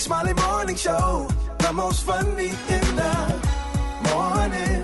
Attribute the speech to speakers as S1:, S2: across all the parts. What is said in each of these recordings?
S1: Smiley Morning Show, the most funny in the morning.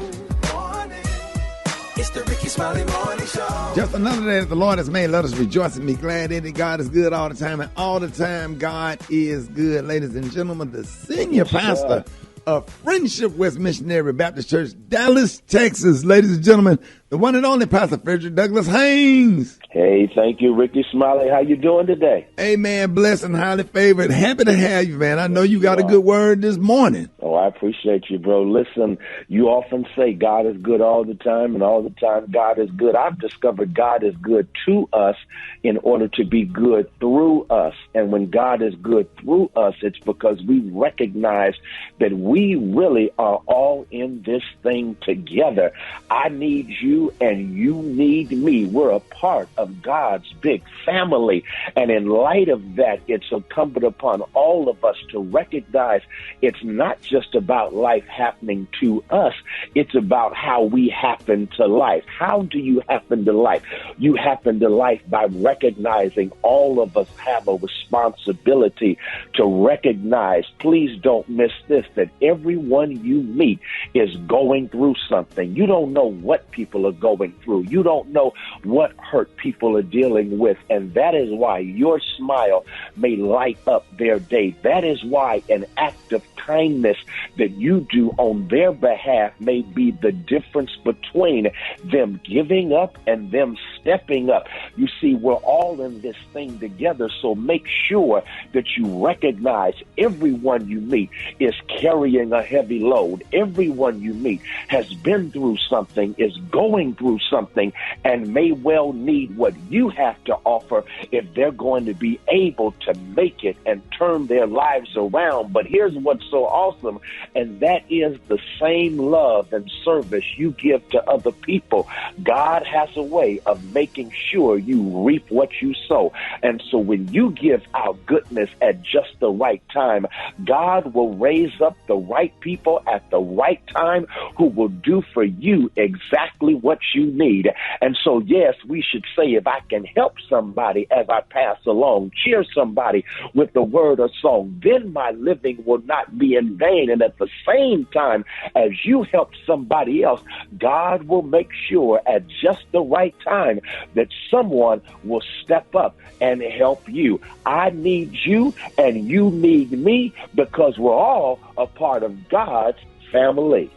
S1: It's the Rickey Smiley Morning Show.
S2: Just another day that the Lord has made. Let us rejoice and be glad in it. God is good all the time, and all the time God is good. Ladies and gentlemen, the senior pastor of Friendship West Missionary Baptist Church, Dallas, Texas. Ladies and gentlemen, the one and only Pastor Frederick Douglass Haynes.
S3: Hey, thank you, Rickey Smiley. How you doing today?
S2: Amen. Blessed and highly favored. Happy to have you, man. I know you got a good word this morning.
S3: Oh, I appreciate you, bro. Listen, you often say God is good all the time, and all the time God is good. I've discovered God is good to us in order to be good through us. And when God is good through us, it's because we recognize that we really are all in this thing together. I need you and you need me. We're a part of God's big family. And in light of that, it's incumbent upon all of us to recognize it's not just about life happening to us. It's about how we happen to life. How do you happen to life? You happen to life by recognizing all of us have a responsibility to recognize, please don't miss this, that everyone you meet is going through something. You don't know what people are going through. You don't know what hurt people are dealing with. And that is why your smile may light up their day. That is why an act of kindness that you do on their behalf may be the difference between them giving up and them stepping up. You see, we're all in this thing together, so make sure that you recognize everyone you meet is carrying a heavy load. Everyone you meet has been through something, is going through something, and may well need what you have to offer if they're going to be able to make it and turn their lives around. But here's what's so awesome, and that is the same love and service you give to other people. God has a way of making sure you reap what you sow. And so when you give out goodness at just the right time, God will raise up the right people at the right time who will do for you exactly what you need. And so, yes, we should say, if I can help somebody as I pass along, cheer somebody with the word or song, then my living will not be in vain. And at the same time, as you help somebody else, God will make sure at just the right time that someone will step up and help you. I need you and you need me because we're all a part of God's family.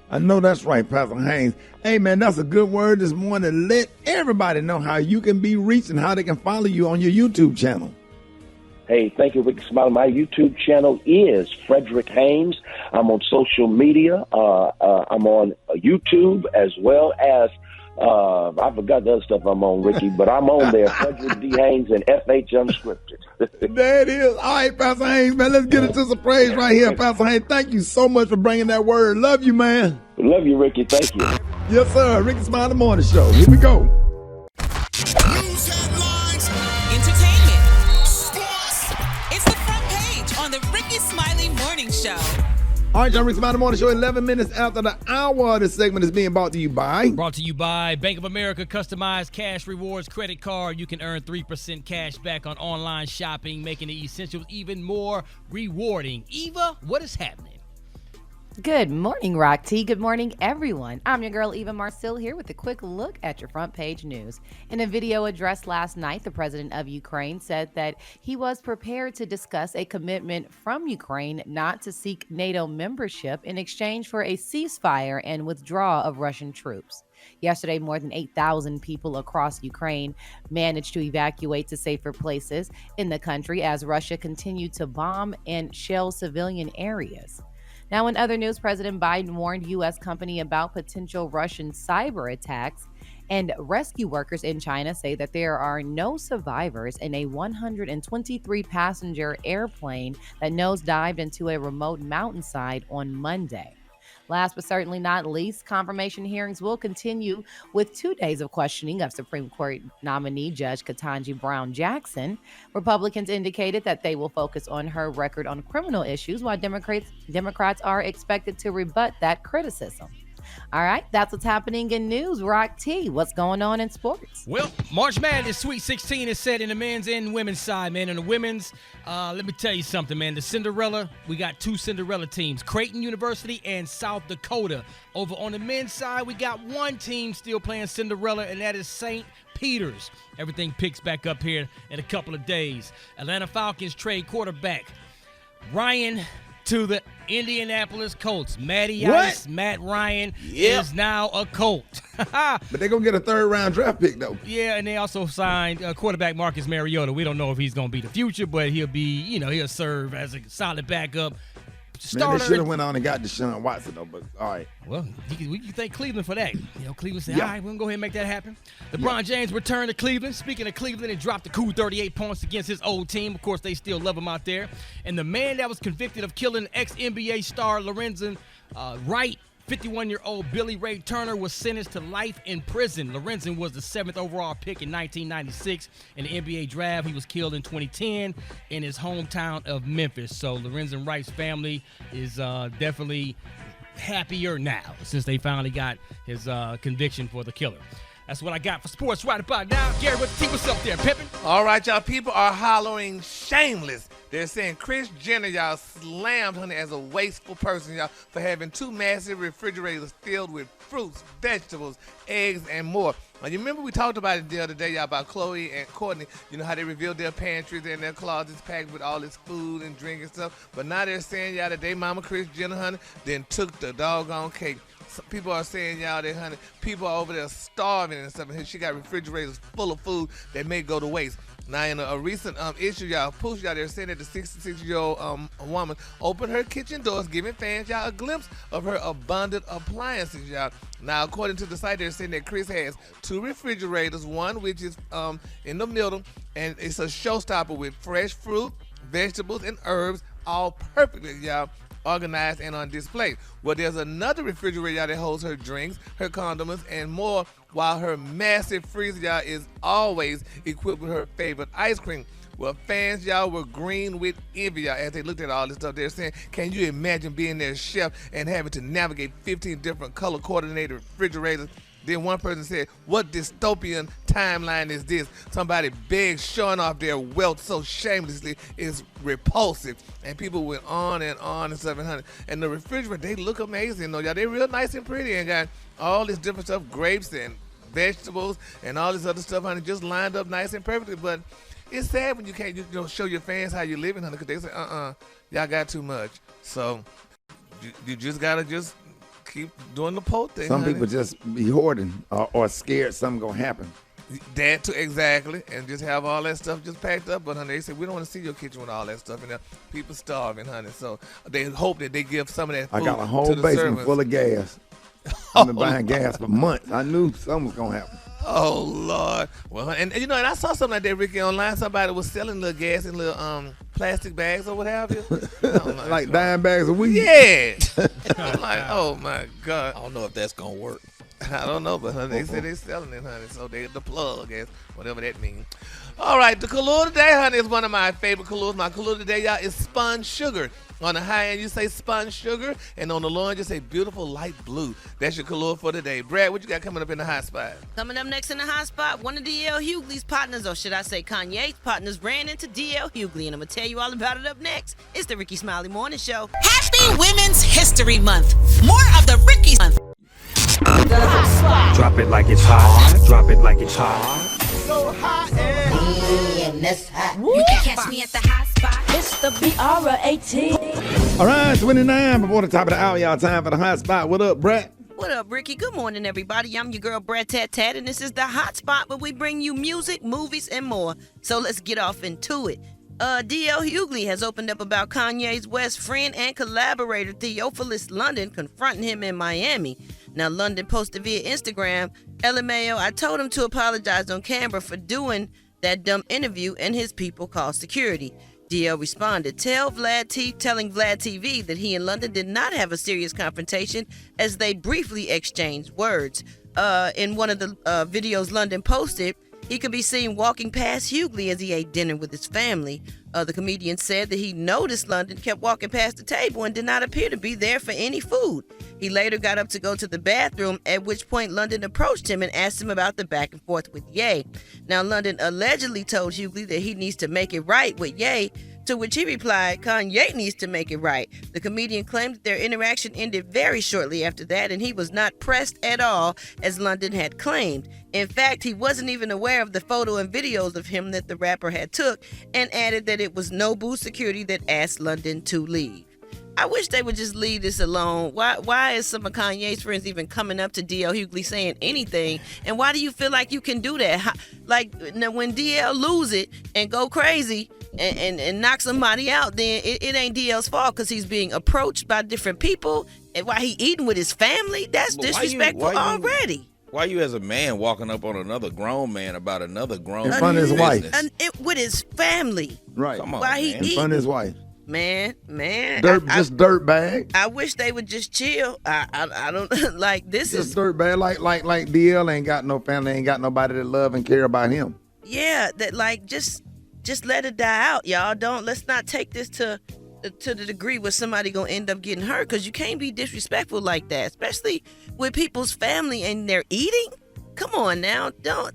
S2: I know that's right, Pastor Haynes. Hey, man, that's a good word this morning. Let everybody know how you can be reached and how they can follow you on your YouTube channel.
S3: Hey, thank you, Rickey Smiley. My YouTube channel is Frederick Haynes. I'm on social media. I'm on YouTube as well as I forgot the other stuff I'm on, Ricky, but I'm on there, Frederick D. Haynes and FH Unscripted.
S2: There it is. All right, Pastor Haynes, man, let's get into some praise right here. Pastor Haynes, thank you so much for bringing that word. Love you, man.
S3: Love you, Ricky. Thank you.
S2: Yes, sir. Rickey Smiley Morning Show. Here we go.
S4: News headlines, entertainment, sports. It's the front page on the Rickey Smiley Morning Show.
S2: All right, John, Rickey Smiley Morning Show, 11 minutes after the hour. This segment is being brought to you by
S5: Bank of America Customized Cash Rewards Credit Card. You can earn 3% cash back on online shopping, making the essentials even more rewarding. Eva, what is happening?
S6: Good morning, Rock T. Good morning, everyone. I'm your girl, Eva Marcille, here with a quick look at your front page news. In a video address last night, the president of Ukraine said that he was prepared to discuss a commitment from Ukraine not to seek NATO membership in exchange for a ceasefire and withdrawal of Russian troops. Yesterday, more than 8,000 people across Ukraine managed to evacuate to safer places in the country as Russia continued to bomb and shell civilian areas. Now, in other news, President Biden warned U.S. company about potential Russian cyber attacks, and rescue workers in China say that there are no survivors in a 123-passenger airplane that nosedived into a remote mountainside on Monday. Last but certainly not least, confirmation hearings will continue with 2 days of questioning of Supreme Court nominee Judge Ketanji Brown Jackson. Republicans indicated that they will focus on her record on criminal issues, while Democrats are expected to rebut that criticism. All right, that's what's happening in news. Rock T, what's going on in sports?
S5: Well, March Madness Sweet 16 is set in the men's and women's side, man. In the women's, let me tell you something, man. We got 2 Cinderella teams, Creighton University and South Dakota. Over on the men's side, we got 1 team still playing Cinderella, and that is St. Peter's. Everything picks back up here in a couple of days. Atlanta Falcons trade quarterback Ryan to the Indianapolis Colts. Matt Ryan is now a Colt.
S2: But they're going to get a 3rd-round draft pick, though.
S5: Yeah, and they also signed quarterback Marcus Mariota. We don't know if he's going to be the future, but he'll serve as a solid backup.
S2: Man, they should have went on and got Deshaun Watson, though, but all right.
S5: Well, you thank Cleveland for that. Cleveland said, all right, we're going to go ahead and make that happen. LeBron James returned to Cleveland. Speaking of Cleveland, and dropped a cool 38 points against his old team. Of course, they still love him out there. And the man that was convicted of killing ex-NBA star Lorenzen Wright, 51-year-old Billy Ray Turner, was sentenced to life in prison. Lorenzen was the 7th overall pick in 1996 in the NBA draft. He was killed in 2010 in his hometown of Memphis. So Lorenzen Wright's family is definitely happier now since they finally got his conviction for the killer. That's what I got for sports right about now. Gary, what's up there, Pippin?
S7: All right, y'all. People are hollering shameless. They're saying Kris Jenner, y'all, slammed honey as a wasteful person, y'all, for having 2 massive refrigerators filled with fruits, vegetables, eggs, and more. Now, you remember we talked about it the other day, y'all, about Khloe and Kourtney, how they revealed their pantries and their closets packed with all this food and drink and stuff. But now they're saying, y'all, that they mama Kris Jenner, honey, then took the doggone cake. People are saying, y'all, that, honey, people are over there starving and stuff, and she got refrigerators full of food that may go to waste. Now, in a recent issue, y'all, push y'all, they're saying that the 66-year-old woman opened her kitchen doors, giving fans, y'all, a glimpse of her abundant appliances, y'all. Now, according to the site, they're saying that Kris has 2 refrigerators, one which is in the middle, and it's a showstopper with fresh fruit, vegetables, and herbs, all perfectly, y'all, organized and on display. Well, there's another refrigerator that holds her drinks, her condiments, and more, while her massive freezer, y'all, is always equipped with her favorite ice cream. Well, fans, y'all, were green with envy, y'all, as they looked at all this stuff. They're saying, can you imagine being their chef and having to navigate 15 different color-coordinated refrigerators? Then one person said, what dystopian timeline is this? Somebody begged, showing off their wealth so shamelessly is repulsive. And people went on and stuff. And the refrigerator, they look amazing, though, y'all. They real nice and pretty and got all this different stuff, grapes and vegetables and all this other stuff, honey, just lined up nice and perfectly. But it's sad when you can't show your fans how you're living, honey, because they say, y'all got too much. So you just got to just keep doing the poll thing.
S2: Some people just be hoarding or scared something going to happen.
S7: That too, exactly, and just have all that stuff just packed up. But, honey, they said, we don't want to see your kitchen with all that stuff in there. People starving, honey. So they hope that they give some of that food
S2: I got a whole
S7: to the
S2: basement
S7: servants.
S2: full of gas. I've been buying gas for months. I knew something was going to happen.
S7: Oh, Lord. Well, and and I saw something like that, Ricky, online. Somebody was selling little gas in little plastic bags or what have you.
S2: Like dime bags a week?
S7: Yeah. I'm like, oh, my God.
S8: I don't know if that's going to work.
S7: I don't know, but honey, they said they're selling it, honey. So they the plug, I guess, whatever that means. All right, the color today, honey, is one of my favorite colors. My color today, y'all, is spun sugar. On the high end, you say spun sugar, and on the low end, you say beautiful light blue. That's your color for today. Brad, what you got coming up in the hot spot?
S9: Coming up next in the hot spot, one of D.L. Hughley's partners, or should I say Kanye's partners, ran into D.L. Hughley, and I'm going to tell you all about it up next. It's the Rickey Smiley Morning Show.
S4: Happy Women's History Month. More of the Rickey Month.
S10: Drop it like it's hot. Drop it like it's hot.
S1: So hot and
S4: You can catch me at the hot spot.
S11: It's the BR18.
S2: All right, 29 before the top of the hour, y'all. Time for the hot spot. What up, Brett?
S9: What up, Ricky? Good morning, everybody. I'm your girl, Brad Tat Tat, and this is the hot spot where we bring you music, movies, and more. So let's get off into it. D.L. Hughley has opened up about Kanye's best friend and collaborator, Theophilus London, confronting him in Miami. Now, London posted via Instagram, LMAO, I told him to apologize on camera for doing that dumb interview, and his people called security. DL responded, telling Vlad TV that he and London did not have a serious confrontation as they briefly exchanged words. In one of the videos London posted, he could be seen walking past Hughley as he ate dinner with his family. The comedian said that he noticed London kept walking past the table and did not appear to be there for any food. He later got up to go to the bathroom, at which point London approached him and asked him about the back and forth with Ye. Now, London allegedly told Hughley that he needs to make it right with Ye, to which he replied, Kanye needs to make it right. The comedian claimed that their interaction ended very shortly after that, and he was not pressed at all, as London had claimed. In fact, he wasn't even aware of the photo and videos of him that the rapper had took, and added that it was Nobu Security that asked London to leave. I wish they would just leave this alone. Why is some of Kanye's friends even coming up to DL Hughley saying anything? And why do you feel like you can do that? Like, when DL lose it and go crazy and knock somebody out, then it ain't DL's fault because he's being approached by different people. And while he eating with his family, that's disrespectful already.
S8: Why you as a man walking up on another grown man about another grown man?
S2: In front of his wife.
S9: With his family.
S2: Right.
S8: Come on,
S9: While he
S8: man.
S2: In front of his wife.
S9: Man.
S2: Dirt bag.
S9: I wish they would just chill. I don't like this.
S2: Just dirt bag. Like DL ain't got no family, ain't got nobody that love and care about him.
S9: Yeah, that like just let it die out, y'all. Let's not take this to the degree where somebody gonna end up getting hurt, because you can't be disrespectful like that, especially with people's family and they're eating. Come on now, don't.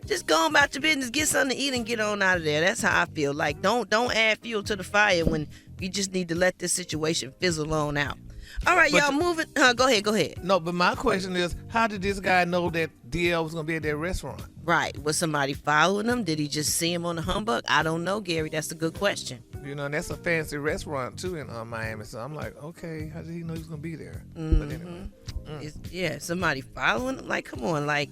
S9: Just go about your business, get something to eat, and get on out of there. That's how I feel. Like, don't add fuel to the fire when you just need to let this situation fizzle on out. All right, y'all, moving. Go ahead.
S7: No, but my question is, how did this guy know that DL was going to be at that restaurant?
S9: Right. Was somebody following him? Did he just see him on the humbug? I don't know, Gary. That's a good question.
S7: You know, and that's a fancy restaurant, too, in Miami. So I'm like, okay, how did he know he was going to be there?
S9: Mm-hmm.
S7: But anyway.
S9: Yeah, somebody following him? Like, come on, like.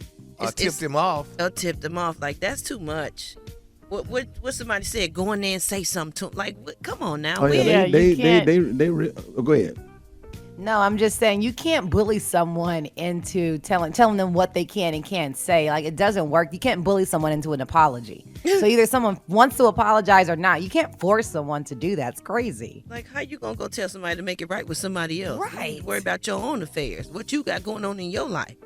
S7: Tipped him off.
S9: Tipped him off. Like, that's too much. What somebody said? Go in there and say something to him. Like, come on now.
S2: Oh, yeah, go ahead.
S6: No, I'm just saying you can't bully someone into telling them what they can and can't say. Like, it doesn't work. You can't bully someone into an apology. So either someone wants to apologize or not. You can't force someone to do that. It's crazy.
S9: Like, how you gonna go tell somebody to make it right with somebody else?
S6: Right.
S9: Worry about your own affairs. What you got going on in your life.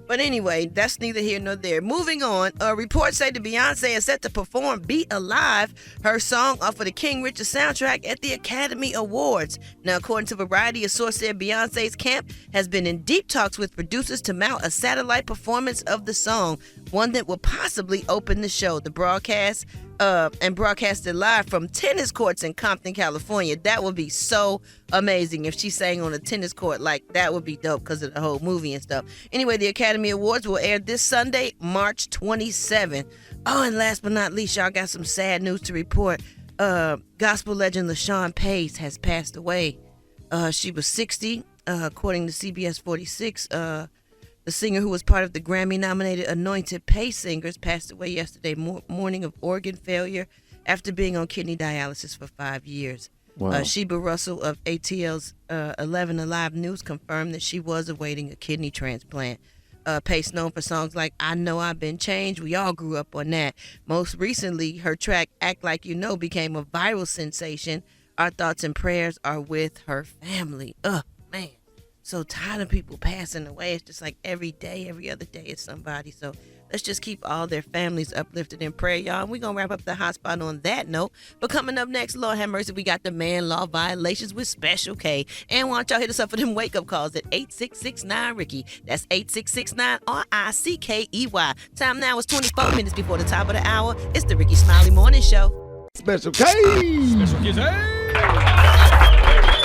S9: But anyway, that's neither here nor there. Moving on, reports say that Beyonce is set to perform Beat Alive, her song off of the King Richard soundtrack, at the Academy Awards. Now, according to Variety, a source said Beyonce's camp has been in deep talks with producers to mount a satellite performance of the song, one that will possibly open the show. The broadcast and broadcasted live from tennis courts in Compton, California. That would be so amazing if she sang on a tennis court. Like, that would be dope because of the whole movie and stuff. Anyway, the Academy Awards will air this Sunday, March 27th. Oh, and last but not least, y'all got some sad news to report. Gospel legend LaShawn Pace has passed away. She was 60, according to CBS 46. The singer, who was part of the Grammy-nominated Anointed Pace Singers, passed away yesterday morning of organ failure after being on kidney dialysis for 5 years.
S2: Wow.
S9: Sheba Russell of ATL's 11 Alive News confirmed that she was awaiting a kidney transplant. Pace, known for songs like I Know I've Been Changed, we all grew up on that. Most recently, her track Act Like You Know became a viral sensation. Our thoughts and prayers are with her family. Man. So tired of people passing away. It's just like every day, every other day it's somebody. So let's just keep all their families uplifted in prayer, y'all. And we're going to wrap up the hot spot on that note. But coming up next, Lord have mercy, we got the man law violations with Special K. And why don't y'all hit us up for them wake-up calls at 8669-RICKY. That's 8669-RICKEY. Time now is 24 minutes before the top of the hour. It's the Rickey Smiley Morning Show.
S2: Special K.
S5: Special K.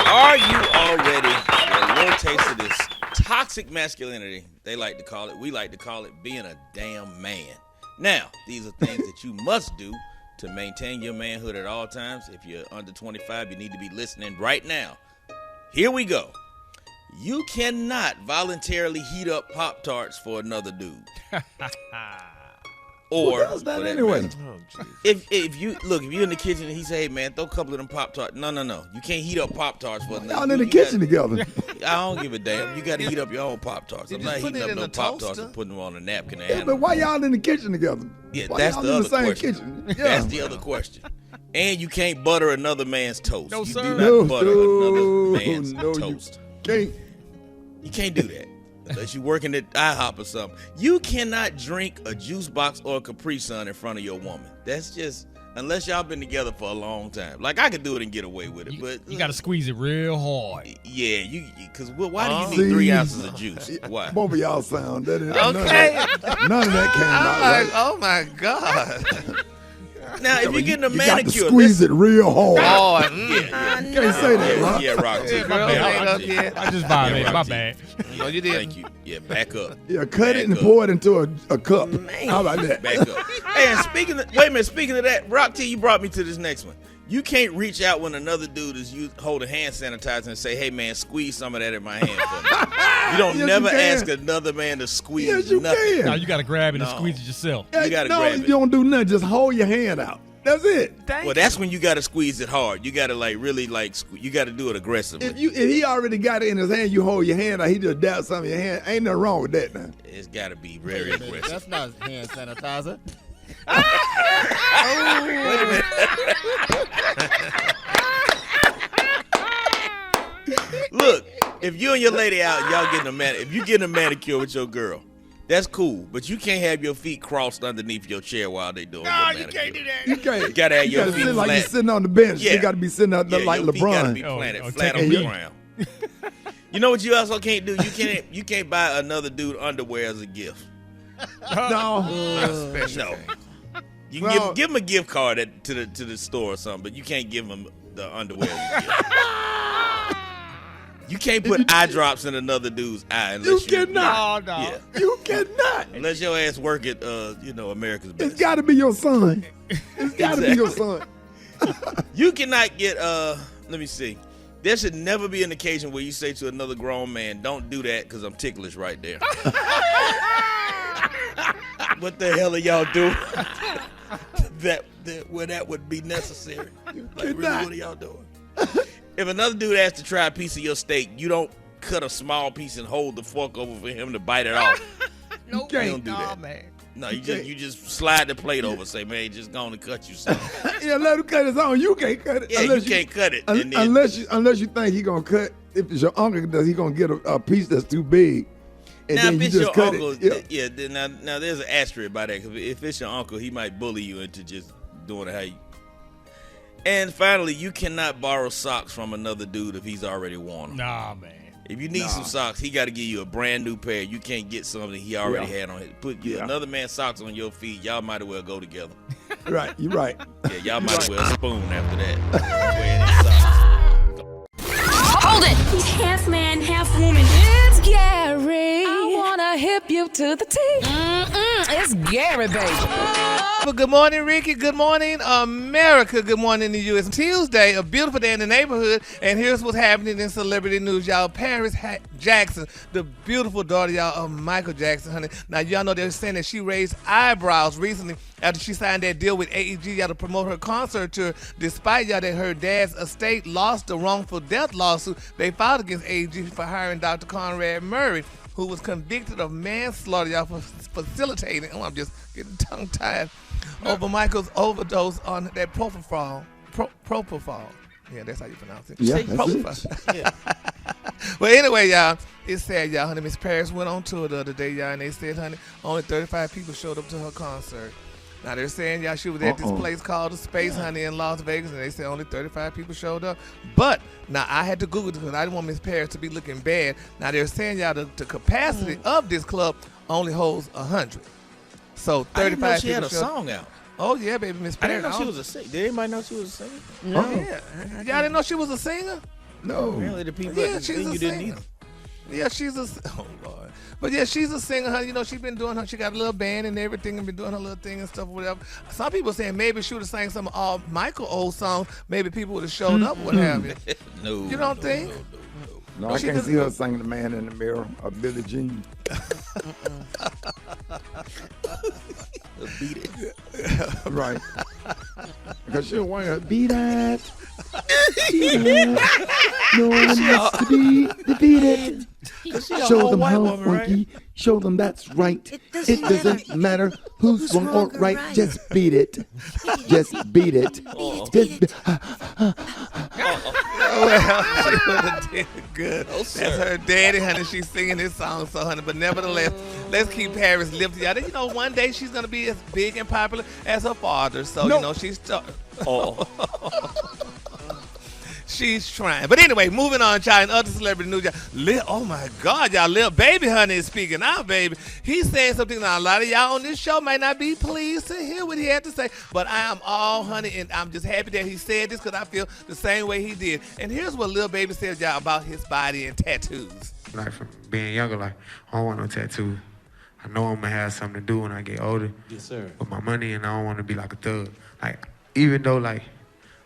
S8: Are you all ready for a little taste of this toxic masculinity, they like to call it? We like to call it being a damn man. Now, these are things that you must do to maintain your manhood at all times. If you're under 25, you need to be listening right now. Here we go. You cannot voluntarily heat up Pop-Tarts for another dude. Or
S2: who does that anyway?
S8: If you're in the kitchen and he say, hey man, throw a couple of them Pop-Tarts. No. You can't heat up Pop-Tarts for another.
S2: Y'all in the kitchen together.
S8: I don't give a damn. You got to heat up your own Pop-Tarts. I'm not heating up no Pop-Tarts and putting them on a napkin.
S2: Yeah, but why y'all in the kitchen together?
S8: Yeah,
S2: why
S8: that's
S2: y'all
S8: the
S2: in
S8: other
S2: same
S8: question.
S2: Kitchen? Yeah.
S8: That's the other question. And you can't butter another man's toast.
S5: No,
S8: you
S5: sir.
S8: do not butter another man's toast.
S2: You
S8: You can't do that. Unless you're working at IHOP or something. You cannot drink a juice box or a Capri Sun in front of your woman. That's just, unless y'all been together for a long time. Like, I could do it and get away with it, but
S5: you got to squeeze it real hard.
S8: Yeah, because why do you need 3 ounces of juice? Why?
S2: Both of y'all sound that.
S7: Okay.
S2: None of that came out right.
S7: Oh my God.
S8: Now, if you're getting a
S2: you
S8: manicure,
S2: got to squeeze it real hard.
S8: Yeah.
S2: You can't say that, Rock.
S8: Yeah, Rock.
S5: I just violated. My bad.
S8: No, you did. Thank you. Yeah, back up.
S2: Yeah, cut it and pour it into a cup.
S8: Man.
S2: How about that?
S8: Back up. Hey, and speaking of that, Rock T, you brought me to this next one. You can't reach out when another dude is holding hand sanitizer and say, "Hey man, squeeze some of that in my hand for me." You don't never ask another man to squeeze nothing.
S2: Can.
S5: No, you got to grab it and squeeze it yourself.
S8: You got to grab it.
S2: You don't do nothing. Just hold your hand out. That's it.
S8: Well, that's when you got to squeeze it hard. You got to you got to do it aggressively.
S2: If he already got it in his hand, you hold your hand out. He just dabs some in your hand. Ain't nothing wrong with that now.
S8: It's got to be very aggressive.
S12: That's not hand sanitizer.
S8: Wait a minute. Look, if you and your lady out, y'all getting if you getting a manicure with your girl, that's cool. But you can't have your feet crossed underneath your chair while they doing your manicure.
S5: You can't do that.
S2: You can't.
S8: You gotta have your feet
S2: sit like
S8: flat.
S2: you're sitting on the bench.
S8: Yeah.
S2: You got to be sitting out there like
S8: your feet gotta
S2: LeBron.
S8: be planted flat on the ground. You know what you also can't do? You can't buy another dude underwear as a gift.
S2: No.
S8: No. You can give him a gift card to the store or something, but you can't give him the underwear as a gift. You can't put eye drops in another dude's eye unless
S2: you cannot.
S5: No.
S8: Yeah.
S2: You cannot.
S8: Unless your ass work at America's Best.
S2: It's got to be your son. It's got to be your son.
S8: You cannot get let me see. There should never be an occasion where you say to another grown man, "Don't do that because I'm ticklish right there." What the hell are y'all doing? Where that would be necessary. Like, really, what are y'all doing? If another dude asks to try a piece of your steak, you don't cut a small piece and hold the fork over for him to bite it off.
S5: Nope.
S8: You don't do that.
S5: Man.
S8: No, you just slide the plate over. Say, "Man, just gonna cut you something."
S2: Yeah, let him cut his own. You can't cut it.
S8: Yeah, you can't cut it.
S2: Unless you think he gonna cut. If it's your uncle does, he gonna get a piece that's too big. And
S8: now,
S2: then
S8: if
S2: you
S8: it's
S2: just
S8: your
S2: cut
S8: uncle,
S2: it.
S8: now there's an asterisk by that. Because if it's your uncle, he might bully you into just doing it how you. And finally, you cannot borrow socks from another dude if he's already worn them.
S5: Nah, man.
S8: If you need some socks, he got to give you a brand new pair. You can't get something he already had on his. Put another man's socks on your feet. Y'all might as well go together.
S2: Right, you're right.
S8: Yeah, y'all might as well spoon after that. Wearing his socks.
S11: Hold it! He's half man, half woman. It's Gary. I wanna hip you to the T. It's Gary, baby.
S7: Well, good morning, Ricky. Good morning, America. Good morning to you. It's Tuesday, a beautiful day in the neighborhood, and here's what's happening in celebrity news, y'all. Paris Jackson, the beautiful daughter, y'all, of Michael Jackson, honey. Now, y'all know they're saying that she raised eyebrows recently after she signed that deal with AEG, y'all, to promote her concert tour, despite, y'all, that her dad's estate lost the wrongful death lawsuit they filed against AEG for hiring Dr. Conrad Murray, who was convicted of manslaughter, y'all, for facilitating, I'm just getting tongue-tied, over Michael's overdose on that propofol. Yeah, that's how you pronounce it.
S2: Yeah,
S7: propofol. Yeah. Well, anyway, y'all, it's sad, y'all, honey. Miss Paris went on tour the other day, y'all, and they said, honey, only 35 people showed up to her concert. Now, they're saying, y'all, she was at this place called The Space, honey, in Las Vegas, and they said only 35 people showed up. But, now, I had to Google it because I didn't want Miss Paris to be looking bad. Now, they're saying, y'all, the capacity of this club only holds 100. So, 35
S8: I didn't know she
S7: people
S8: had a song out.
S7: Oh, yeah, baby, Miss
S8: I
S7: Paris.
S8: didn't know she was a singer. Did anybody know she was a singer?
S7: No. Yeah. Y'all didn't know she was a singer?
S2: No.
S8: Apparently the people
S7: she's a
S8: you didn't
S7: singer.
S8: either.
S7: Yeah, she's a... Oh, Lord. But, yeah, she's a singer, honey. You know, she's been doing her... She got a little band and everything and been doing her little thing and stuff or whatever. Some people saying maybe she would have sang some of all Michael old songs. Maybe people would have showed up, what have you.
S8: No.
S7: You don't think?
S2: No, I can't see her singing The Man in the Mirror or Billie Jean.
S8: Beat it.
S2: Right. Because she'll want to beat that. Beat that. No one wants to be defeated.
S7: she a
S2: Show
S7: whole
S2: them
S7: white
S2: how,
S7: woman, right?
S2: Frankie. Show them that's right.
S9: It doesn't
S2: doesn't matter who's wrong or right.
S9: right.
S2: Just beat it. Just beat it.
S7: Well, she would have did good.
S8: Oh,
S7: That's
S8: sir.
S7: her daddy, honey. She's singing this song, so honey. But nevertheless, let's keep Paris lifted out. You know, one day she's gonna be as big and popular as her father. So
S2: No.
S7: you know, she's.
S8: Oh.
S7: She's trying. But anyway, moving on, child, and other celebrity news. Oh, my God, y'all, Lil Baby, honey, is speaking out, baby. He's saying something now a lot of y'all on this show might not be pleased to hear what he had to say, but I am all, honey, and I'm just happy that he said this because I feel the same way he did. And here's what Lil Baby said, y'all, about his body and tattoos.
S10: Like from being younger, like I don't want no tattoo. I know I'm gonna have something to do when I get older.
S12: Yes, sir.
S10: With my money, and I don't want to be like a thug. Like even though like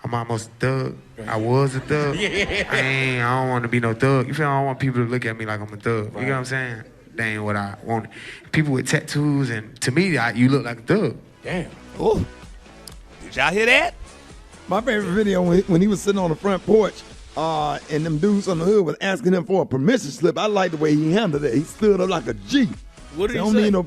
S10: I'm almost a thug, I was a thug. I don't want to be no thug. You feel? I don't want people to look at me like I'm a thug. You know what I'm saying? That ain't what I want. People with tattoos, and to me, you look like a thug.
S12: Damn.
S7: Ooh. Did y'all hear that?
S2: My favorite video when he was sitting on the front porch, and them dudes on the hood was asking him for a permission slip. I like the way he handled it. He stood up like a G.
S8: What did he
S2: Don't
S8: say?
S2: need no.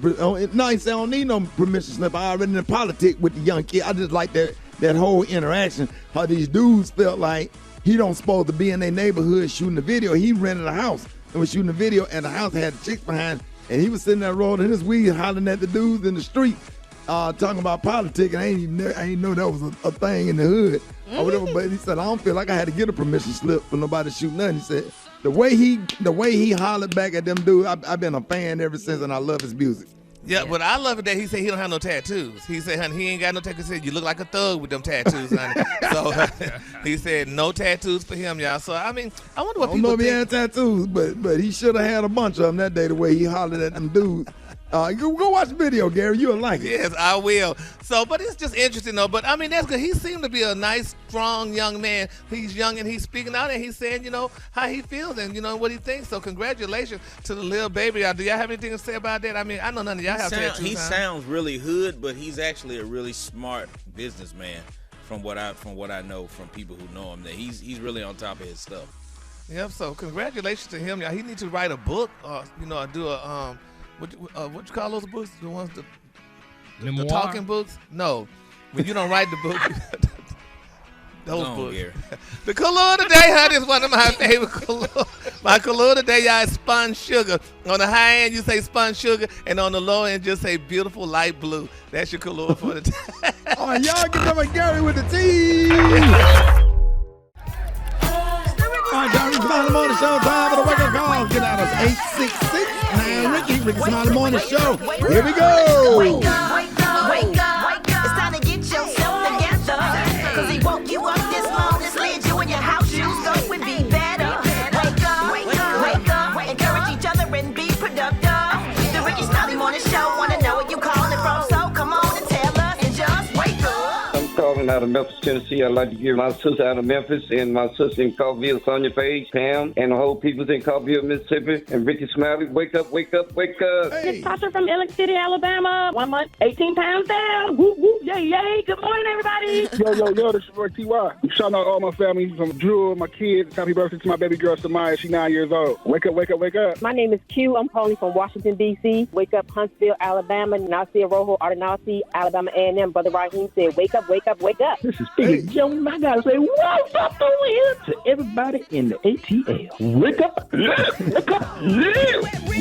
S2: No, he said I don't need no permission slip. I already in politics with the young kid. I just like that whole interaction. How these dudes felt like he don't supposed to be in their neighborhood shooting the video. He rented a house and was shooting the video, and the house had chicks behind, and he was sitting there rolling his weed, hollering at the dudes in the street, talking about politics. And I ain't know that was a thing in the hood or whatever. But he said I don't feel like I had to get a permission slip for nobody to shoot nothing. He said the way he hollered back at them dudes, I've been a fan ever since, and I love his music.
S7: Yeah, but I love it that he said he don't have no tattoos. He said, honey, he ain't got no tattoos. He said, you look like a thug with them tattoos, honey. So he said no tattoos for him, y'all. So, I mean, I wonder what
S2: I don't know
S7: people
S2: if he
S7: think.
S2: had tattoos, but he should have had a bunch of them that day, the way he hollered at them dudes. Go watch the video, Gary. You'll like it.
S7: Yes, I will. So, but it's just interesting, though. But, I mean, that's good. He seemed to be a nice, strong young man. He's young, and he's speaking out, and he's saying, you know, how he feels and, you know, what he thinks. So, congratulations to the Lil Baby. Do y'all have anything to say about that? I mean, I know none of y'all have tattoos.
S8: He sounds really hood, but he's actually a really smart businessman from what I know from people who know him. That he's really on top of his stuff.
S7: Yep, so congratulations to him. Y'all. He needs to write a book or, you know, do a, what you call those books? The ones, the talking books? No. When you don't write the book, those books. The color today, honey, is one of my favorite color. My color today, y'all, is spun sugar. On the high end, you say spun sugar, and on the low end, just say beautiful light blue. That's your color for the day.
S2: Oh, y'all get them with Gary with the tea. All right, Gary Smiley Morning Show. Time for the wake-up call. Get out of 866-9 Ricky Smiley Morning Show. Here we go.
S13: Wake up, wake up, wake up. It's time to get yourself together. Cause he woke you up this morning, slid you in your house shoes, so it would be better. Wake up, wake up, wake up. Encourage each other and be productive. The Rickey Smiley Morning Show. Wanna know where you calling from, so come on and tell us and just wake up.
S14: I'm calling out of Memphis, Tennessee. I'd like to give my sister out of Memphis and my sister in Coffeyville, Sonia Page, Pam, and the whole people in Coffeyville, Mississippi, and Rickey Smiley. Wake up, wake up, wake up.
S2: Hey.
S15: It's Tasha from Alex City, Alabama. 1 month, 18 pounds down. Whoop, whoop, yay, yay. Good morning, everybody.
S16: Yo, this is Roy T.Y. I'm shouting out all my family from Drew, my kids. Happy birthday to my baby girl, Samaya. She's 9 years old. Wake up, wake up, wake up.
S15: My name is Q. I'm calling from Washington, D.C. Wake up, Huntsville, Alabama. Nasir Rojo, Ardenasi, Alabama A&M. Brother Raheem said, wake up, wake up, wake up.
S16: This is Felix Jones. I gotta say, what's up the wheel to everybody in the ATL. Wake up, wake up,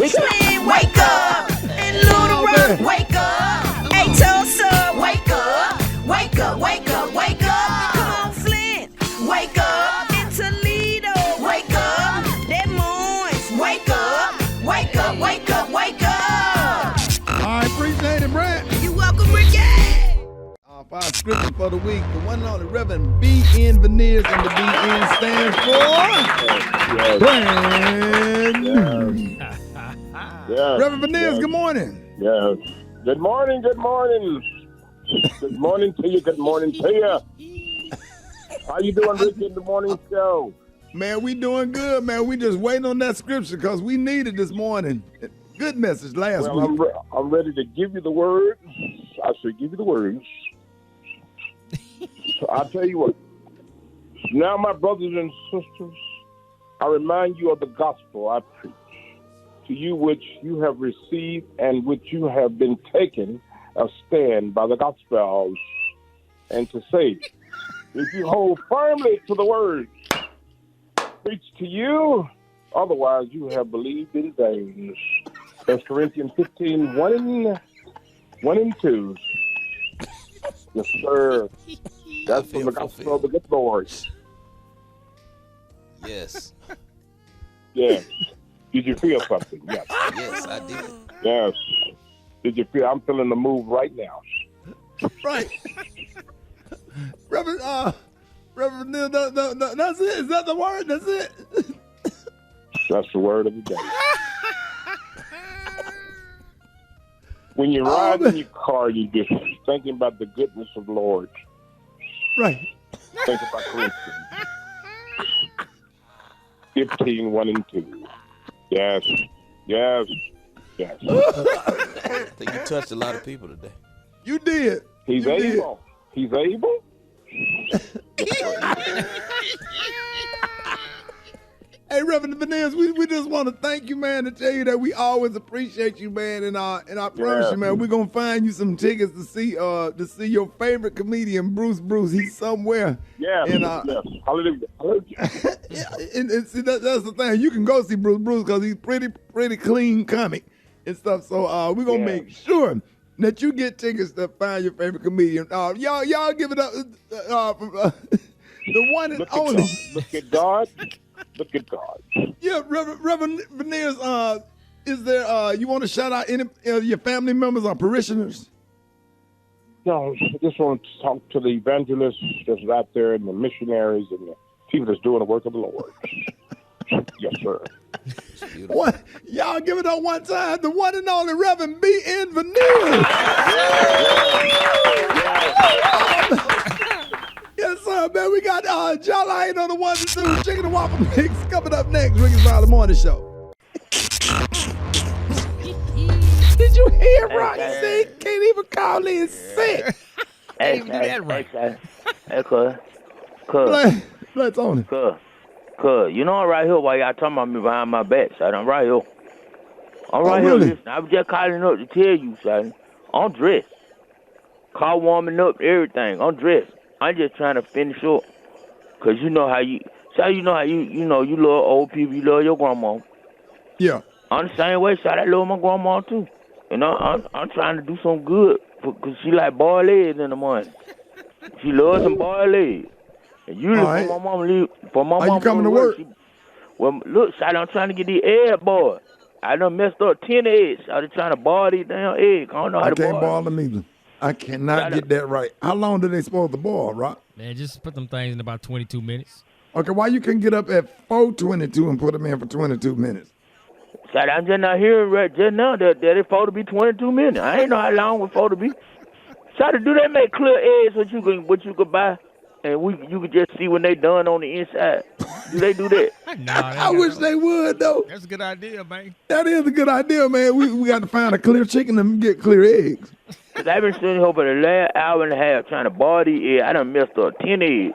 S13: Wake up, wake up. And Little Rock, wake up. Hey, Tulsa, wake up. Wake up, wake up, wake up. Come on, Flint, wake up. In Toledo, wake up. Des Moines, wake up. Wake up, wake up, wake up.
S2: All right, appreciate it, Brett.
S13: You welcome, Ricky.
S2: Our scripture for the week, the one and only Reverend B.N. Veneers, and the B.N. stands for brand new. Reverend Veneers, good morning.
S17: Yes. Good morning, good morning. Good morning to you, good morning to you. How you doing, Ricky, in the morning show?
S2: Man, we doing good, man. We just waiting on that scripture because we needed this morning. Good message last week.
S17: I'm ready to give you the word. I should give you the words. So I'll tell you what. Now, my brothers and sisters, I remind you of the gospel I preach. to you which you have received and which you have been taken a stand by the gospel, and to say, if you hold firmly to the word preached to you, otherwise you have believed in vain. 1 Corinthians 15, 1 and 2. Yes, sir. That's from the gospel of the good Lord.
S8: Yes.
S17: Yes. Did you feel something? Yes.
S8: Yes, I did.
S17: Yes. Did you feel? I'm feeling the move right now.
S2: Right. Reverend, Neil, that's it. Is that the word? That's it.
S17: That's the word of the day. When you're riding in your car, you're just thinking about the goodness of the Lord.
S2: Right.
S17: Think about Corinthians 15, 1 and 2. Yes. Yes. Yes.
S8: I think you touched a lot of people today.
S2: You did.
S17: He's
S2: You
S17: able. He's able.
S2: Hey, Reverend Vanez, we just want to thank you, man, to tell you that we always appreciate you, man, and I promise you, man, we're gonna find you some tickets to see your favorite comedian, Bruce. He's somewhere.
S17: Yeah.
S2: Yes.
S17: Hallelujah.
S2: And see that's the thing. You can go see Bruce because he's pretty clean comic and stuff. So we're gonna make sure that you get tickets to find your favorite comedian. Y'all give it up. The one and only.
S17: Look at God. Look at God.
S2: Yeah, Reverend Veneers, is there, you want to shout out any of your family members or parishioners?
S17: No, I just want to talk to the evangelists that's out there and the missionaries and the people that's doing the work of the Lord. Yes, sir.
S2: What? Y'all give it up one time. The one and only Reverend B.N. Veneers. Yes, sir, man. We got Jolly on the 1 and 2, Chicken and Waffle Mix coming up next. Rickey Smiley Morning Show. Did you hear Rocky say he can't even call in sick?
S18: Hey,
S5: even do that right.
S18: Hey, cuz.
S2: Let's on it.
S18: Cuz, you know I'm right here while y'all talking about me behind my back, son. I'm right here. I'm right here.
S2: Really?
S18: Listen, I was just calling up to tell you, son. I'm dressed. Car warming up, everything. I'm dressed. I'm just trying to finish up. Cause you know how you love old people, you love your grandma.
S2: Yeah.
S18: I'm the same way, son. I love my grandma too. You know, I'm trying to do some good because she like boiled eggs in the morning. She loves some boiled eggs. And usually
S2: right.
S18: for my mama leave,
S2: you coming to work?
S18: Well, look, son, I'm trying to get these eggs boiled. I done messed up 10 eggs. I was trying to boil these damn eggs. I don't know how to boil.
S2: I can't boil them either. I cannot get that right. How long do they supposed to boil, Rock?
S5: Man, just put them things in about 22 minutes.
S2: Okay, why you couldn't get up at 4:22 and put them in for 22 minutes?
S18: Son, I'm just not hearing right just now that it's supposed to be 22 minutes. I ain't know how long it's supposed to be. Son, do they make clear eggs what you could buy? And you could just see when they done on the inside. Do they do that?
S2: I wish they would, though.
S5: That's a good idea, man.
S2: That is a good idea, man. We got to find a clear chicken and get clear eggs.
S18: Cause I've been sitting here for the last hour and a half trying to boil these eggs. I done messed up 10 eggs.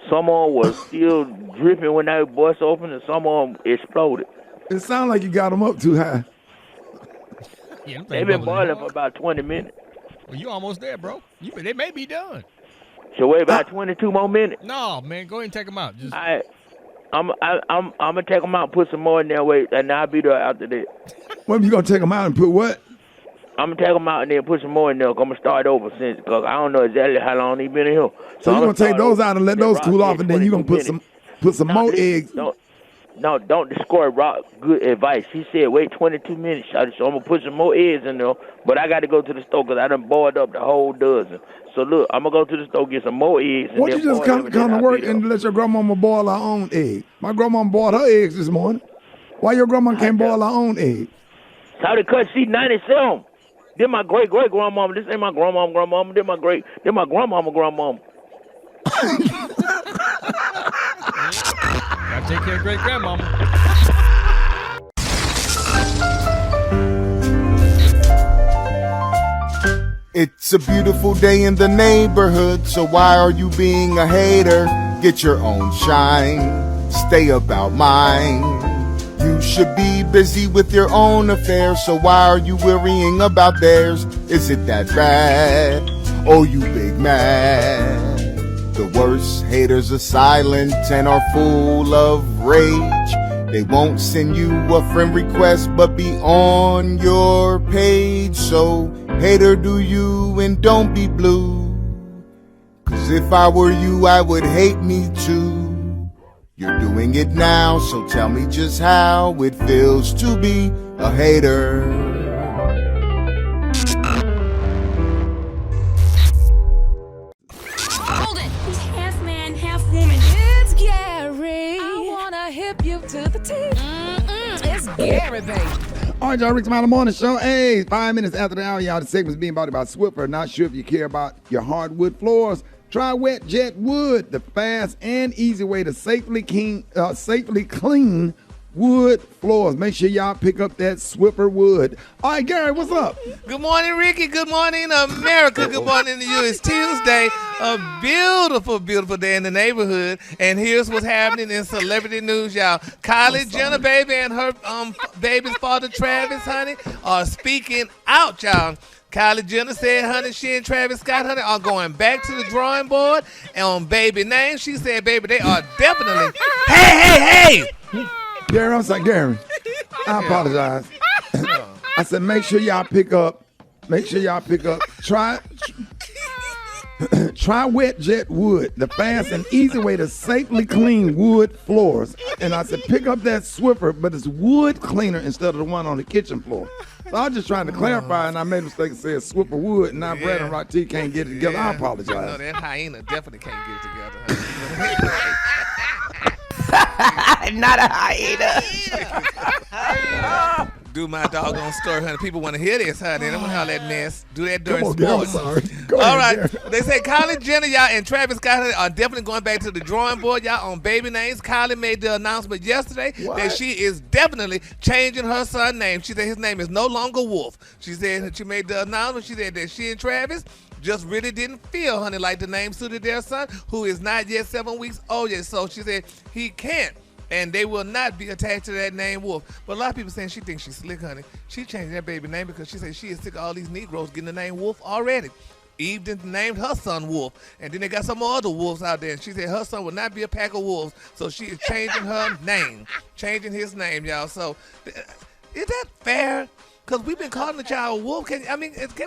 S18: Some of them was still dripping when they bust open, and some of them exploded.
S2: It sounds like you got them up too high.
S5: Yeah,
S18: They've been boiling for about 20 minutes.
S5: Well, you almost there, bro. They may be done.
S18: So wait about 22 more minutes.
S5: No, man, go ahead and take them out. Just...
S18: I'm gonna take them out and put some more in there. Wait, and I'll be there after that.
S2: What, you gonna take them out and put what?
S18: I'm gonna take them out and then put some more in there. I'm gonna start over because I don't know exactly how long he's been in here.
S2: So you're gonna take those out and let those cool off, and then you're gonna put some more eggs.
S18: Don't discourage Rock good advice. He said wait 22 minutes, so I'm gonna put some more eggs in there. But I got to go to the store because I done boiled up the whole dozen. So look, I'm gonna go to the store get some more eggs.
S2: Why don't you just come to work and let your grandmama boil her own eggs? My grandmama boiled her eggs this morning. Why your grandma can't boil her own eggs?
S18: How they cut? She 97. Then my great grandmama. This ain't my grandmama. Then my grandmama.
S5: Gotta take care of great grandmama.
S19: It's a beautiful day in the neighborhood, so why are you being a hater? Get your own shine, stay about mine. You should be busy with your own affairs, so why are you worrying about theirs? Is it that bad? Oh, you big mad. The worst haters are silent and are full of rage. They won't send you a friend request, but be on your page. So, hater, do you and don't be blue. 'Cause if I were you, I would hate me too. You're doing it now, so tell me just how it feels to be a hater.
S11: Hold it. Half man, half woman. It's Gary. I wanna hip you to the teeth. It's Gary, baby.
S2: All right, y'all, Rickey Smiley Morning Show. Hey, 5 minutes after the hour, y'all, the segment's being brought about Swiffer. Not sure if you care about your hardwood floors. Try Wet Jet Wood, the fast and easy way to safely clean wood floors. Make sure y'all pick up that Swiffer wood. All right, Gary, what's up?
S7: Good morning, Ricky. Good morning, America. Good morning to you. It's Tuesday, a beautiful, beautiful day in the neighborhood. And here's what's happening in celebrity news, y'all. Kylie Jenner, baby, and her baby's father, Travis, honey, are speaking out, y'all. Kylie Jenner said, honey, she and Travis Scott, honey, are going back to the drawing board. And on baby name, she said, baby, they are definitely, hey.
S2: Gary, I'm sorry, Gary. I apologize. I said, make sure y'all pick up. Try Wet Jet Wood, the fast and easy way to safely clean wood floors. And I said, pick up that Swiffer, but it's wood cleaner instead of the one on the kitchen floor. So I was just trying to clarify, and I made a mistake and said Swiffer Wood, and now Brad and Rock T can't get it together. I apologize.
S7: No, that hyena definitely can't get it together.
S6: Not a hyena.
S7: Do my doggone story, honey. People want to hear this, honey. They don't want to that mess. Do that during
S2: Come on,
S7: sports.
S2: Gary, I'm sorry. Go
S7: All
S2: ahead,
S7: right.
S2: Gary.
S7: They say Kylie Jenner, y'all, and Travis Scott honey, are definitely going back to the drawing board, y'all, on baby names. Kylie made the announcement yesterday that she is definitely changing her son's name. She said his name is no longer Wolf. She said that she made the announcement. She said that she and Travis just really didn't feel, honey, like the name suited their son, who is not yet 7 weeks old yet. So she said he can't. And they will not be attached to that name Wolf. But a lot of people saying she thinks she's slick, honey. She changed that baby name because she said she is sick of all these Negroes getting the name Wolf already. Eve didn't named her son Wolf. And then they got some more other wolves out there. And she said her son will not be a pack of wolves. So she is changing her name. Changing his name, y'all. So is that fair? Because we've been calling the child Wolf. Can a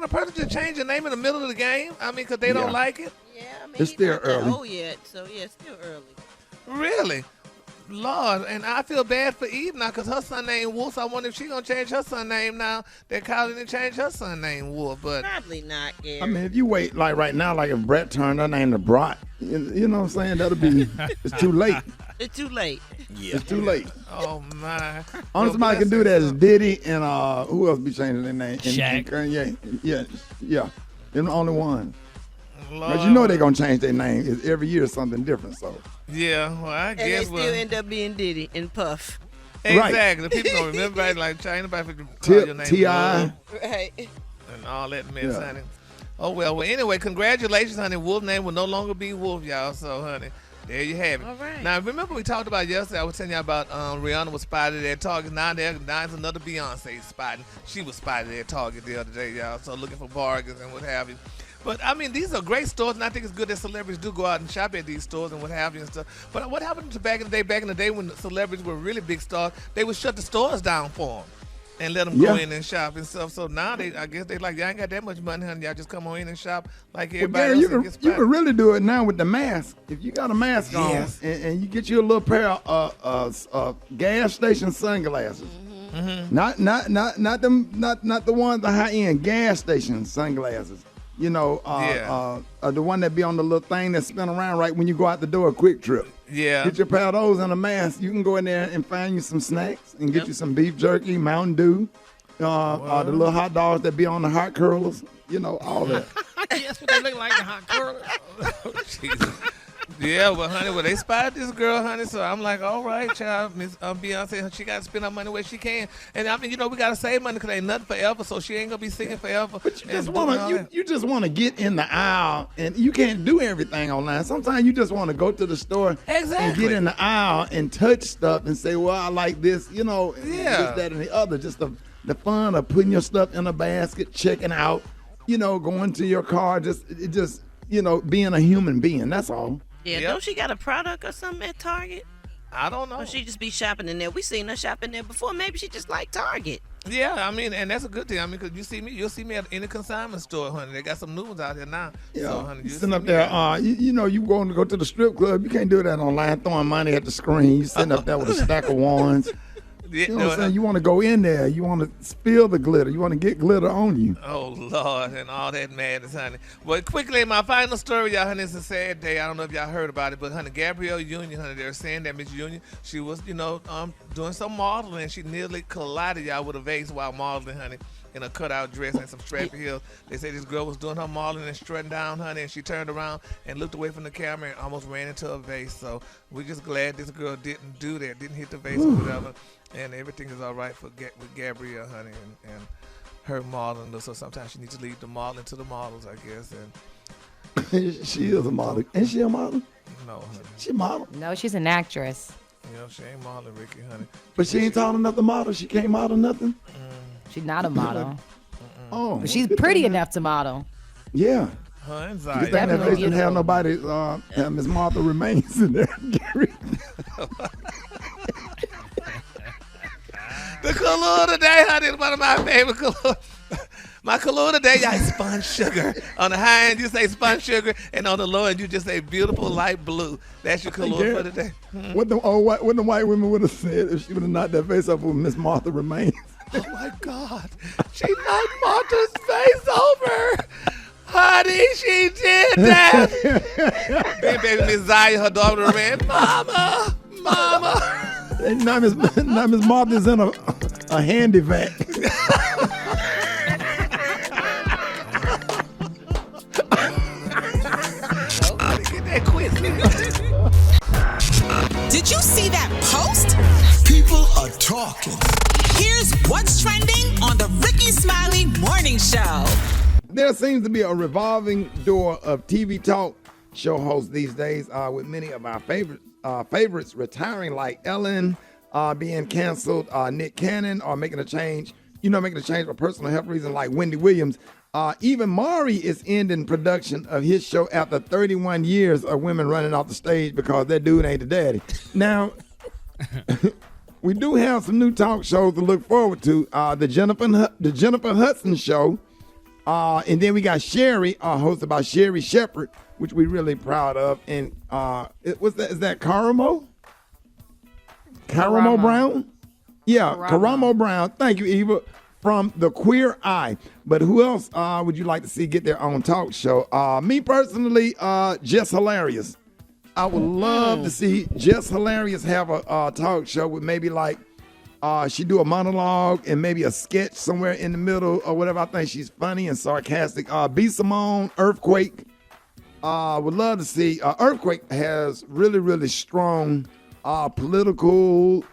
S7: person just change the name in the middle of the game? I mean, because they don't like it?
S9: Yeah, I mean,
S2: It's still early.
S9: Oh, yet. So, yeah, it's still early.
S7: Really? Lord, and I feel bad for Eve now because her son named Wolf. So I wonder if she's going to change her son name now that Kylie didn't change her son name Wolf. But
S9: probably not, Gary.
S2: I mean, if you wait, like right now, like if Brett turned her name to Brat, you know what I'm saying? That'll be, it's too late.
S9: It's too late.
S8: Yeah.
S2: It's too late.
S7: Oh, my.
S2: Only somebody can do that is Diddy and who else be changing their name?
S5: Shaq.
S2: And yeah. They're the only one.
S7: Lord.
S2: But you know they're going to change their name. It's every year something different, so.
S7: Yeah, well, I
S9: And
S7: guess
S9: they still end up being Diddy and Puff.
S7: Exactly. People don't remember it like China, but call your name
S2: T.I.
S9: Right.
S7: and all that mess, honey. Oh, well, anyway, congratulations, honey. Wolf name will no longer be Wolf, y'all. So, honey, there you have it.
S9: All right.
S7: Now, remember we talked about yesterday, I was telling you about Rihanna was spotted at Target. Now there's another Beyonce spotting. She was spotted at Target the other day, y'all. So looking for bargains and what have you. But, I mean, these are great stores, and I think it's good that celebrities do go out and shop at these stores and what have you and stuff. But what happened to back in the day? Back in the day when the celebrities were really big stars, they would shut the stores down for them and let them go in and shop and stuff. So now I guess they like, y'all ain't got that much money, honey. Y'all just come on in and shop like everybody
S2: Gary,
S7: else.
S2: you can really do it now with the mask. If you got a mask on and you get you a little pair of gas station sunglasses.
S7: Mm-hmm.
S2: Not the ones, the high end gas station sunglasses. You know, the one that be on the little thing that spin around right when you go out the door, a quick trip.
S7: Yeah.
S2: Get your pair of those and a mask. You can go in there and find you some snacks and get you some beef jerky, Mountain Dew, the little hot dogs that be on the hot curlers. You know, all that.
S5: That's what they look like, the hot curlers.
S7: Jesus. Yeah, well, honey, they spotted this girl, honey, so I'm like, all right, child, Miss Beyonce, she got to spend her money where she can. And, I mean, we got to save money because ain't nothing forever, so she ain't going to be singing forever.
S2: But you just want to get in the aisle, and you can't do everything online. Sometimes you just want to go to the store and get in the aisle and touch stuff and say, well, I like this, this, that, and the other. Just the fun of putting your stuff in a basket, checking out, going to your car, just being a human being. That's all.
S9: Yeah, don't she got a product or something at Target?
S7: I don't know.
S9: Or she just be shopping in there. We seen her shopping there before. Maybe she just like Target.
S7: Yeah, I mean, and that's a good thing. I mean, because you'll see me at any consignment store, honey. They got some new ones out here now.
S2: Yeah,
S7: so, honey,
S2: sitting up there, you going to go to the strip club. You can't do that online, throwing money at the screen. You sitting up there with a stack of wands. You know what I'm saying? You want to go in there. You want to spill the glitter. You want to get glitter on you.
S7: Oh, Lord, and all that madness, honey. But quickly, my final story, y'all, honey, it's a sad day. I don't know if y'all heard about it, but, honey, Gabrielle Union, honey, they're saying that Miss Union, she was, doing some modeling, and she nearly collided, y'all, with a vase while modeling, honey, in a cutout dress and some strappy heels. They say this girl was doing her modeling and strutting down, honey, and she turned around and looked away from the camera and almost ran into a vase. So we're just glad this girl didn't do that, didn't hit the vase or whatever. And everything is all right with Gabrielle, honey, and her modeling. So sometimes she needs to leave the modeling to the models, I guess.
S2: And she is a model. Ain't she a model?
S7: No, honey.
S2: She a model?
S6: No, she's an actress.
S7: She ain't modeling, Ricky, honey.
S2: But she ain't tall enough to model. She can't model nothing.
S6: She's not a model.
S2: Oh,
S6: but she's pretty enough to model.
S2: Yeah.
S7: Her
S2: Just think that face didn't have nobody. Miss Martha remains in there.
S7: The color today, honey, is one of my favorite colors. My color today, y'all, spun sugar. On the high end, you say spun sugar, and on the low end, you just say beautiful light blue. That's your color for today.
S2: What the white women would have said if she would have knocked that face off with Miss Martha remains.
S7: Oh, my God. She knocked Martha's face over. Honey, she did that. Then baby Miss Zaya, her daughter, ran, Mama.
S2: And now Miss Martha's in a handy vac.
S4: Did you see that post?
S1: People are talking.
S4: Here's what's trending on the Rickey Smiley Morning Show.
S2: There seems to be a revolving door of TV talk show hosts these days, with many of our favorites retiring, like Ellen being canceled, Nick Cannon making a change for personal health reasons, like Wendy Williams. Even Maury is ending production of his show after 31 years of women running off the stage because that dude ain't the daddy. Now, we do have some new talk shows to look forward to. The Jennifer Hudson Show. And then we got Sherry, hosted by Sherry Shepherd, which we're really proud of. And is that Karamo? Karamo Brown? Yeah, Karamo Brown. Thank you, Eva. From the Queer Eye. But who else would you like to see get their own talk show? Me personally, Jess Hilarious. I would love to see Jess Hilarious have a talk show with maybe like she do a monologue and maybe a sketch somewhere in the middle or whatever. I think she's funny and sarcastic. B. Simone, Earthquake. Would love to see. Earthquake has really, really strong political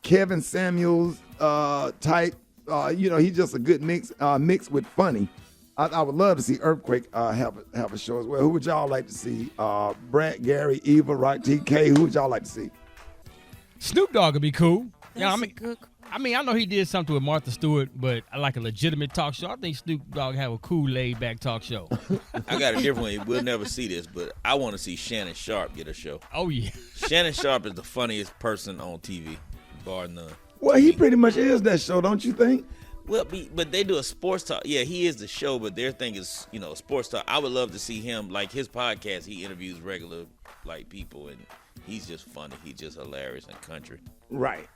S2: Kevin Samuels type. He's just a good mix with funny. I would love to see Earthquake have a show as well. Who would y'all like to see? Brett, Gary, Eva, Rock, TK. Who would y'all like to see?
S5: Snoop Dogg would be cool. Yeah, I mean, I know he did something with Martha Stewart, but I like a legitimate talk show. I think Snoop Dogg have a cool, laid-back talk show.
S8: I got a different one. We'll never see this, but I want to see Shannon Sharp get a show.
S5: Oh, yeah.
S8: Shannon Sharp is the funniest person on TV, bar none.
S2: Well, he pretty much is that show, don't you think?
S8: Well, but they do a sports talk. Yeah, he is the show, but their thing is, sports talk. I would love to see him, like his podcast, he interviews regular, people, and he's just funny. He's just hilarious and country.
S2: Right.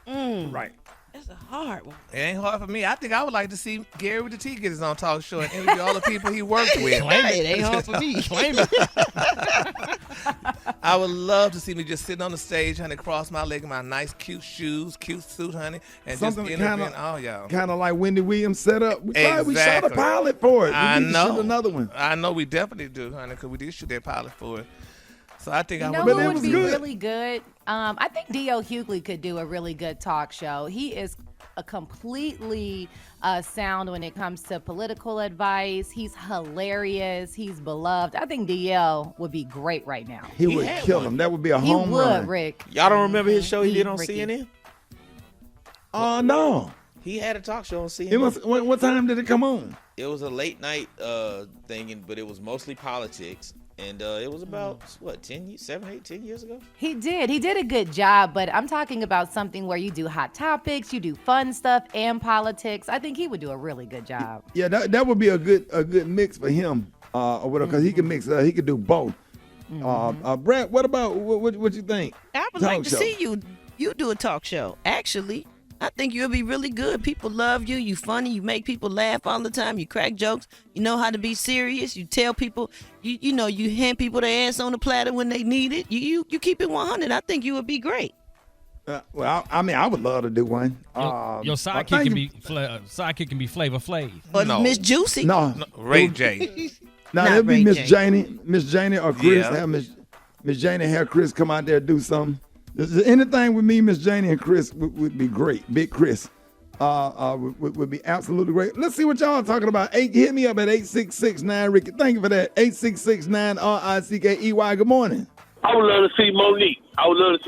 S2: Right.
S9: That's a hard one.
S7: It ain't hard for me. I think I would like to see Gary with the T get his own talk show and interview all the people he worked with.
S5: Claim it. It ain't hard for me. Claim it.
S7: I would love to see me just sitting on the stage, honey, cross my leg in my nice, cute shoes, cute suit, honey, and
S2: Something
S7: just interviewing all y'all.
S2: Kind of like Wendy Williams set up. We
S7: Exactly.
S2: shot a pilot for it.
S7: I
S2: We need
S7: know.
S2: to shoot another one.
S7: I know we definitely do, honey, because we did shoot that pilot for it. So I think
S6: You
S7: I
S6: know
S7: would.
S6: who would be really good? I think D.L. Hughley could do a really good talk show. He is a completely sound when it comes to political advice. He's hilarious. He's beloved. I think D.L. would be great right now.
S2: He would kill him. That would be a home
S6: He would,
S2: run.
S6: Rick.
S8: Y'all don't remember his show he did on
S6: Ricky.
S8: CNN?
S2: Oh, no.
S8: He had a talk show on CNN.
S2: It was, what time did it come on?
S8: It was a late night thing, but it was mostly politics. And it was about, 10 years ago?
S6: He did a good job, but I'm talking about something where you do hot topics, you do fun stuff and politics. I think he would do a really good job.
S2: Yeah, that would be a good mix for him. Because he can mix. He could do both. Brett, what about what you think?
S9: I would like to see you do a talk show. Actually, I think you'll be really good. People love you. You funny. You make people laugh all the time. You crack jokes. You know how to be serious. You tell people. You know you hand people their ass on the platter when they need it. You keep it 100. I think you would be great.
S2: Well, I mean, I would love to do one.
S5: Your sidekick can be Flavor Flav.
S9: But Miss Juicy.
S2: No,
S7: Ray J.
S2: No, it'd be Miss Janie or Chris.
S7: Yeah.
S2: Have Miss Janie have Chris come out there and do something. Anything with me, Miss Janie and Chris would be great. Big Chris would be absolutely great. Let's see what y'all are talking about. Hit me up at 866-9 Ricky. Thank you for that. 866-9 RICKEY. Good morning.
S20: I would love to see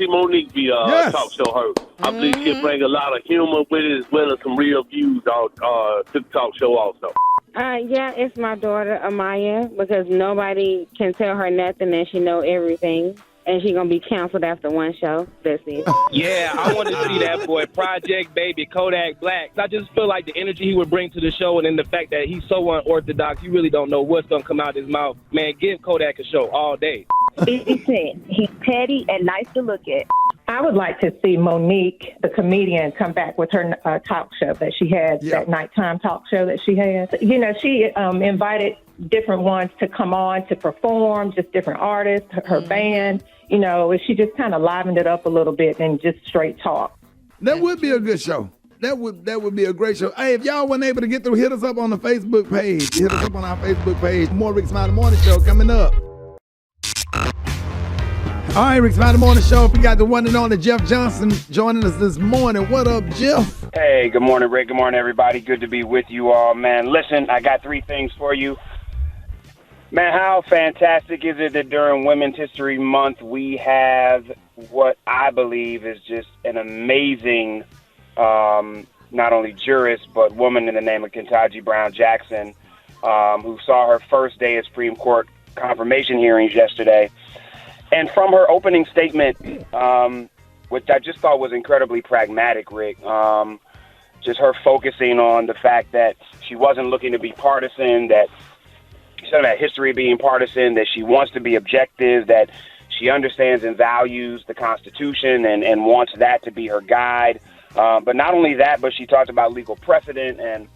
S20: Monique be a talk show host. I believe she'll bring a lot of humor with it as well as some real views to the talk show also.
S21: Yeah, it's my daughter, Amaya, because nobody can tell her nothing and she know everything. And she going to be canceled after one show. That's it.
S22: Yeah, I want to see that boy, Project Baby, Kodak Black. I just feel like the energy he would bring to the show and then the fact that he's so unorthodox, you really don't know what's going to come out his mouth. Man, give Kodak a show all day.
S23: 50 Cent. He's petty and nice to look at. I would like to see Monique, the comedian, come back with her talk show that she had, that nighttime talk show that she had. You know, she invited different ones to come on to perform, just different artists, her band. You know, she just kind of livened it up a little bit and just straight talk.
S2: That would be a good show. That would be a great show. Hey, if y'all weren't able to get through, hit us up on the Facebook page. Hit us up on our Facebook page. More Rickey Smiley Morning Show coming up. All right, Rickey Smiley Morning Show. We got the one and only Jeff Johnson joining us this morning. What up, Jeff?
S24: Hey, good morning, Rick. Good morning, everybody. Good to be with you all, man. Listen, I got 3 things for you. Man, how fantastic is it that during Women's History Month we have what I believe is just an amazing, not only jurist, but woman in the name of Ketanji Brown Jackson, who saw her first day of Supreme Court confirmation hearings yesterday. And from her opening statement, which I just thought was incredibly pragmatic, Rick, just her focusing on the fact that she wasn't looking to be partisan, that she said about history being partisan, that she wants to be objective, that she understands and values the Constitution and wants that to be her guide. But not only that, but she talked about legal precedent and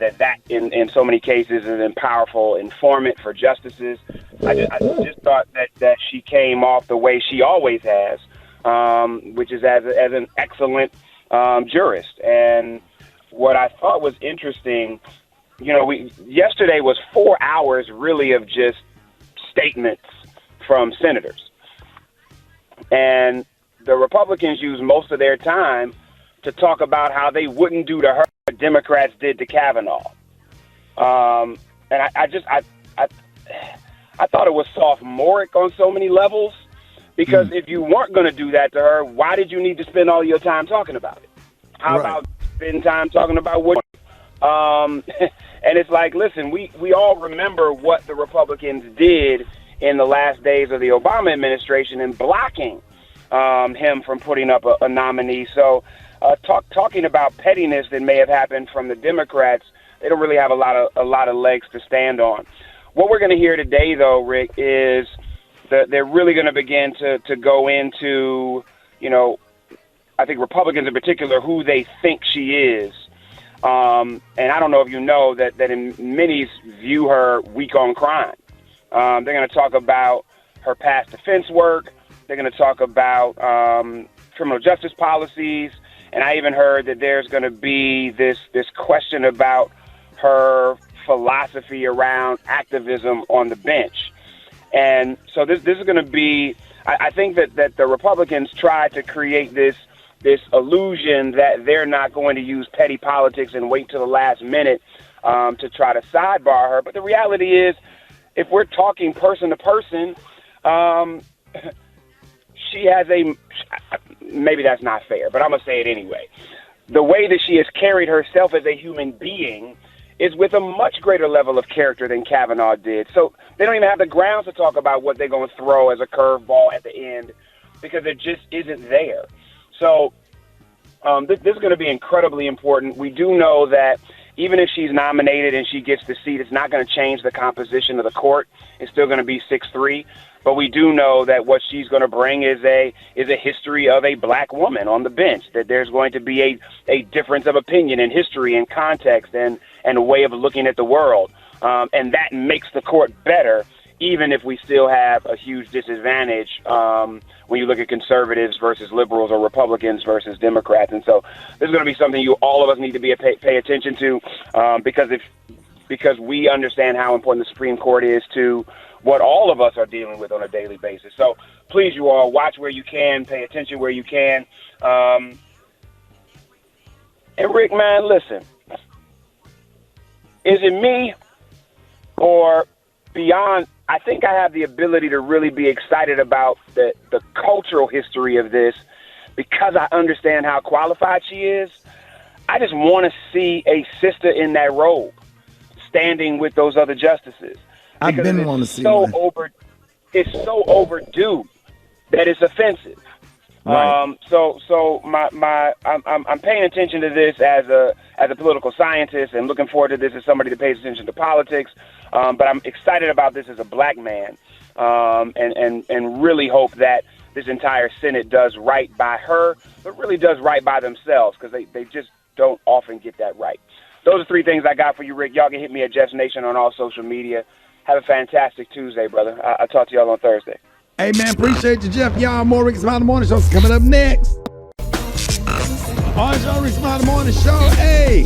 S24: that in so many cases is a powerful informant for justices. I just thought that she came off the way she always has, which is as an excellent jurist. And what I thought was interesting, you know, yesterday was 4 hours really of just statements from senators. And the Republicans used most of their time to talk about how they wouldn't do to her what Democrats did to Kavanaugh. And I thought it was sophomoric on so many levels, because if you weren't going to do that to her, why did you need to spend all your time talking about it? How about spend time talking about what? And it's like, listen, we all remember what the Republicans did in the last days of the Obama administration in blocking him from putting up a nominee. So talking about pettiness that may have happened from the Democrats, they don't really have a lot of legs to stand on. What we're going to hear today, though, Rick, is that they're really going to begin to go into, you know, I think Republicans in particular, who they think she is. And I don't know if you know that many view her weak on crime. They're going to talk about her past defense work. They're going to talk about criminal justice policies. And I even heard that there's going to be this question about her philosophy around activism on the bench. And so this is going to be, I think that the Republicans try to create this illusion that they're not going to use petty politics and wait till the last minute to try to sidebar her. But the reality is, if we're talking person to person, she has maybe that's not fair, but I'm going to say it anyway. The way that she has carried herself as a human being is with a much greater level of character than Kavanaugh did. So they don't even have the grounds to talk about what they're going to throw as a curveball at the end because it just isn't there. So this is going to be incredibly important. We do know that even if she's nominated and she gets the seat, it's not going to change the composition of the court. It's still going to be 6-3. But we do know that what she's going to bring is a history of a black woman on the bench, that there's going to be a difference of opinion and history and context and a way of looking at the world. And that makes the court better, even if we still have a huge disadvantage when you look at conservatives versus liberals or Republicans versus Democrats. And so this is going to be something all of us need to pay attention to because we understand how important the Supreme Court is to what all of us are dealing with on a daily basis. So please, you all, watch where you can, pay attention where you can. And Rick, man, listen, is it me or beyond? I think I have the ability to really be excited about the cultural history of this because I understand how qualified she is. I just want to see a sister in that robe standing with those other justices.
S2: I've been wanting to see
S24: It's so overdue that it's offensive.
S2: Right.
S24: So I'm paying attention to this as a political scientist and looking forward to this as somebody that pays attention to politics. But I'm excited about this as a black man, and really hope that this entire Senate does right by her, but really does right by themselves because they just don't often get that right. Those are three things I got for you, Rick. Y'all can hit me at Jeff's Nation on all social media. Have a fantastic Tuesday, brother. I'll talk to y'all on Thursday.
S2: Hey, man, appreciate you, Jeff. Y'all, more Rickey Smiley Morning Show's coming up next. On Rickey Smiley Morning Show, hey,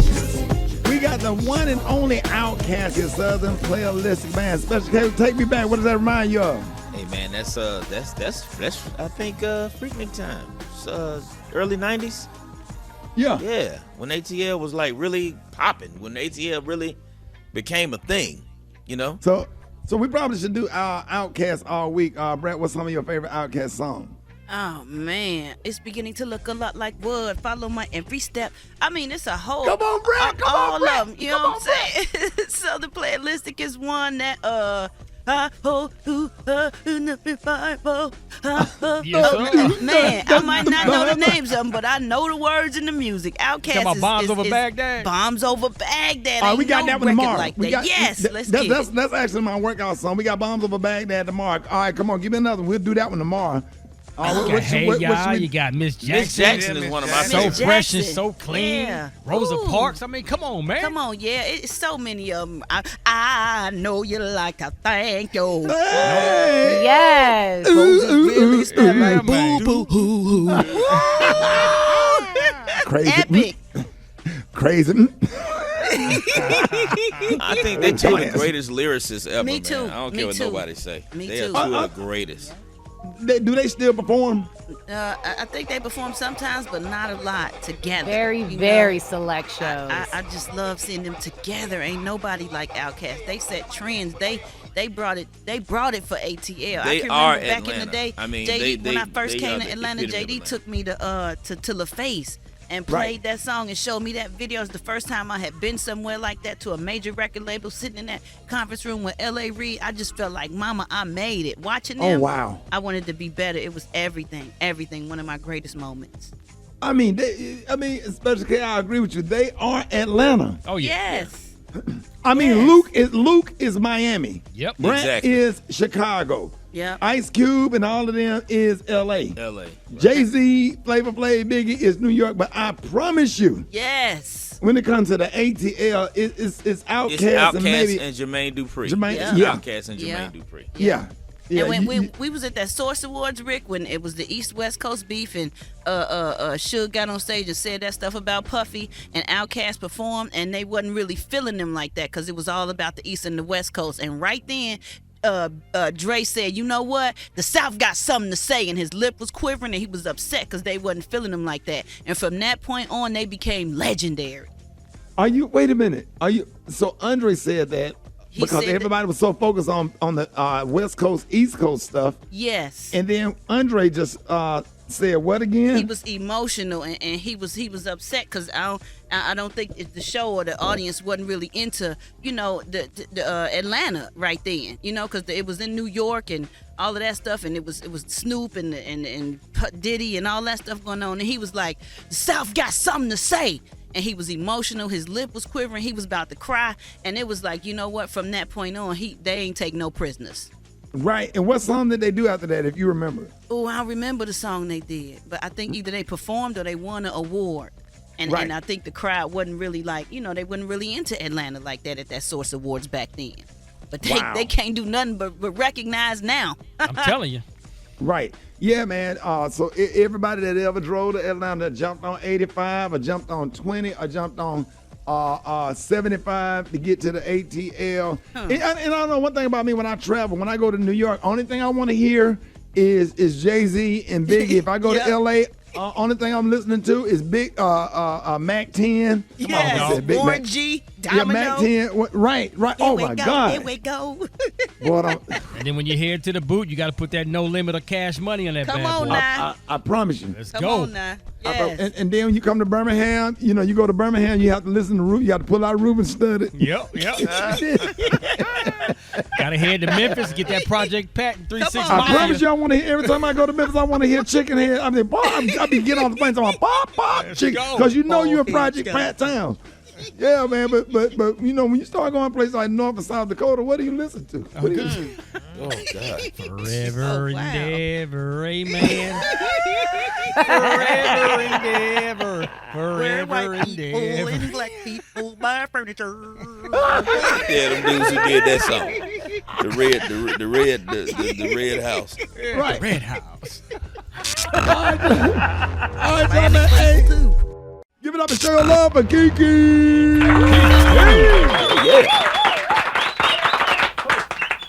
S2: we got the one and only Outkast, your Southern playalistic band. Special K, take me back. What does that remind you of?
S8: Hey, man, that's I think Freaknik time. Early 90s. Yeah, when ATL was like really popping, when ATL really became a thing. You know,
S2: so we probably should do our Outkast all week. Brett, what's some of your favorite Outkast songs?
S9: Oh man, it's beginning to look a lot like Wood. Follow my every step. I mean, it's a whole.
S2: Come on, Brett.
S9: All of them. You know what I'm saying? So the playalistic is one that man, I might not know the names of them, but I know the words and the music. Outkast is
S5: Bombs Over Baghdad.
S9: Bombs Over Baghdad.
S2: We got that one tomorrow.
S9: Like that. Yes, let's get it.
S2: That's actually my workout song. We got Bombs Over Baghdad tomorrow. All right, come on, give me another. We'll do that one tomorrow.
S5: You got Miss Jackson.
S8: Miss Jackson is one of my
S5: so
S8: favorites.
S5: fresh and so clean.
S9: Yeah.
S5: Rosa Parks. I mean, come on, man.
S9: Come on, yeah. It's so many of them. I know you like to thank you.
S2: Hey.
S6: Yes.
S9: Really start like boo boo hoo hoo.
S2: Crazy.
S9: Epic.
S2: Crazy.
S8: I think they're two of the greatest lyricists ever.
S9: Me too.
S8: Man. I don't care what nobody say. They are two of the greatest.
S2: Do they still perform?
S9: I think they perform sometimes, but not a lot together.
S6: Very select shows.
S9: I just love seeing them together. Ain't nobody like Outkast. They set trends. They brought it for ATL. I can remember back in the day.
S8: I mean,
S9: JD, when I first came to Atlanta, JD took me to LaFace and played that song and showed me that video. It was the first time I had been somewhere like that, to a major record label, sitting in that conference room with L.A. Reid. I just felt like, mama, I made it. Watching them,
S2: wow.
S9: I wanted to be better. It was everything, one of my greatest moments.
S2: I mean, especially K, I agree with you. They are Atlanta.
S5: Oh, yeah.
S9: Yes.
S2: I mean, Luke is Miami.
S5: Yep.
S2: Brent
S8: Exactly.
S2: is Chicago.
S9: Yep.
S2: Ice Cube and all of them is L.A.
S8: Right.
S2: Jay-Z, Flavor Flav, Biggie is New York. But I promise you,
S9: yes,
S2: when it comes to the ATL, it's Outkast and maybe
S8: and Jermaine Dupri.
S2: Yeah.
S8: Outkast and Jermaine Dupri.
S2: Yeah. Yeah,
S9: and when we was at that Source Awards, Rick, when it was the East-West Coast beef, and Suge got on stage and said that stuff about Puffy, and Outkast performed, and they wasn't really feeling them like that because it was all about the East and the West Coast. And right then, Dre said, you know what? The South got something to say, and his lip was quivering, and he was upset because they wasn't feeling him like that. And from that point on, they became legendary.
S2: Wait a minute. So Andre said that because everybody was so focused on the West Coast, East Coast stuff.
S9: Yes.
S2: And then Andre just said what again?
S9: He was emotional, and he was upset because I don't think the show or the audience wasn't really into, the Atlanta right then, because it was in New York and all of that stuff, and it was Snoop and Diddy and all that stuff going on, and he was like, the South got something to say. And he was emotional. His lip was quivering. He was about to cry. And it was like, you know what? From that point on, they ain't take no prisoners.
S2: Right. And what song did they do after that, if you remember?
S9: Oh, I don't remember the song they did. But I think either they performed or they won an award. And I think the crowd wasn't really they wasn't really into Atlanta like that at that Source Awards back then. But they can't do nothing but recognize now.
S5: I'm telling you.
S2: Right. Yeah, man. So everybody that ever drove to Atlanta jumped on 85 or jumped on 20 or jumped on 75 to get to the ATL. And I don't know one thing about me when I travel. When I go to New York, only thing I want to hear is Jay-Z and Biggie. If I go to L.A., only thing I'm listening to is Mac 10.
S9: Yes, Warren G, Domino.
S2: Yeah, Mac 10. Right. Oh, my God.
S9: Here we go.
S2: Boy,
S5: and then when you head to the booth, you got to put that no limit of cash money on that
S9: Come
S5: bad
S9: on
S5: boy.
S9: now.
S2: I promise you.
S5: Let's
S9: Come
S5: go.
S9: on now. Yes.
S2: And then when you come to Birmingham, you go to Birmingham, you have to listen to Ruben. You have to pull out Ruben Studdard.
S5: Yep. Got to head to Memphis, get that Project Pat 360.
S2: I promise you, I want to hear, every time I go to Memphis, I want to hear Chicken Head. I mean, I be getting off the plane talking about pop, chicken. Because you're in Project Pat town. Yeah, man, but when you start going places like North and South Dakota, what do you listen to? What do you
S8: Oh, God.
S5: Forever and ever, amen. Forever and ever. Forever and ever.
S9: And black people buy furniture.
S8: Yeah, them dudes who did that song. The red house.
S2: Right.
S5: The red house.
S2: All right, man. Hey, give it up and show your love for Kiki.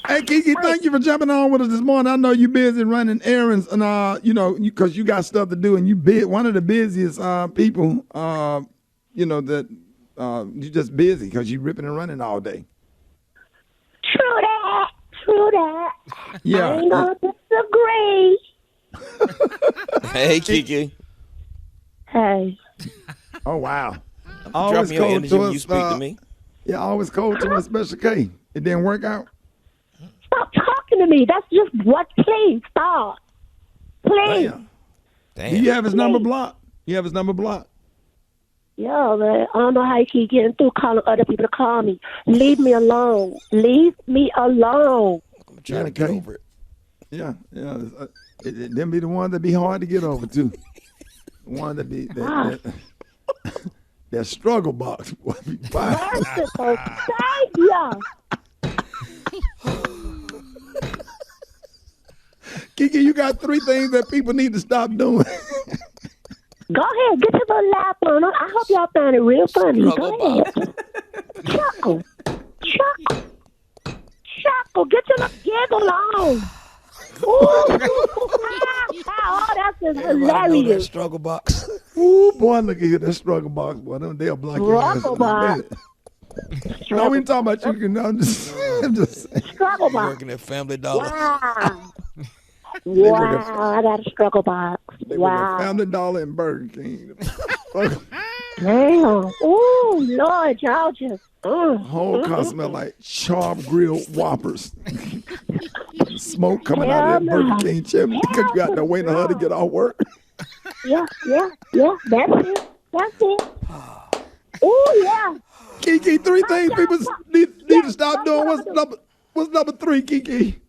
S2: Hey, Kiki, thank you for jumping on with us this morning. I know you're busy running errands and, because you got stuff to do and you one of the busiest people, that you're just busy because you're ripping and running all day.
S3: True that.
S2: Yeah.
S3: I ain't gonna disagree.
S8: Hey, Kiki.
S3: Hey.
S2: Oh, wow.
S8: Drop me your energy when you speak to me.
S2: Yeah, always cold to a Special K. It didn't work out?
S3: Stop talking to me. That's just what. Please stop. Please.
S8: Damn.
S2: Do you have his number blocked? Yeah, man.
S3: I don't know how you keep getting through calling other people to call me. Leave me alone. Leave me alone.
S8: I'm trying to get over it.
S2: Yeah. Them be the ones that be hard to get over, too. The one that be that struggle box.
S3: Merciful Savior.
S2: Kiki, you got 3 things that people need to stop doing.
S3: Go ahead, get your little laugh on them. I hope y'all find it real funny. Go ahead. Chuckle. Get your little giggle on. Oh, that's just hilarious.
S8: That struggle box.
S2: Ooh, boy, look at here, that struggle box, boy. They'll block your ass.
S3: Struggle box.
S2: No, we ain't talking about you. I'm just saying.
S3: Struggle box.
S8: Working at Family Dollar.
S3: Wow, I got a struggle box.
S2: They work at Family Dollar and Burger King.
S3: Damn. Ooh, Lord, y'all just.
S2: Whole car smell like sharp grilled Whoppers. Smoke coming out of that Burger King chimney because you got to wait on her to get off work.
S3: Yeah. That's it. Oh, yeah.
S2: Kiki, 3 things people need to stop doing. What's number 3, Kiki?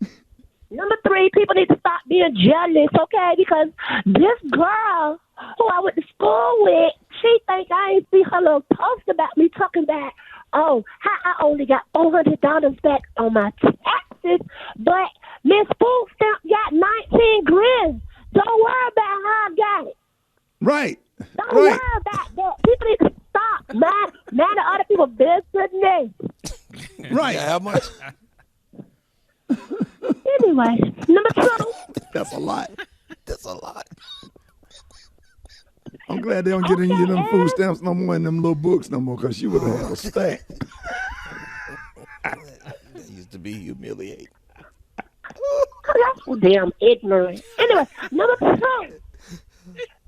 S3: Number 3, people need to stop being jealous, okay? Because this girl who I went to school with, she think I ain't see her little post about me talking about, how I only got $400 back on my taxes, but Miss Food Stamp got 19 grand. Don't worry about how I got it.
S2: Right.
S3: Don't worry about that. People need to stop, man. Man, the other people business.
S2: Right.
S8: How much?
S3: Anyway, number 2.
S2: That's a lot.
S8: That's a lot.
S2: I'm glad they don't get any of them food stamps no more in them little books no more, because she would have had a stack.
S8: That used to be humiliating.
S3: That's so damn ignorant. Anyway, number 2.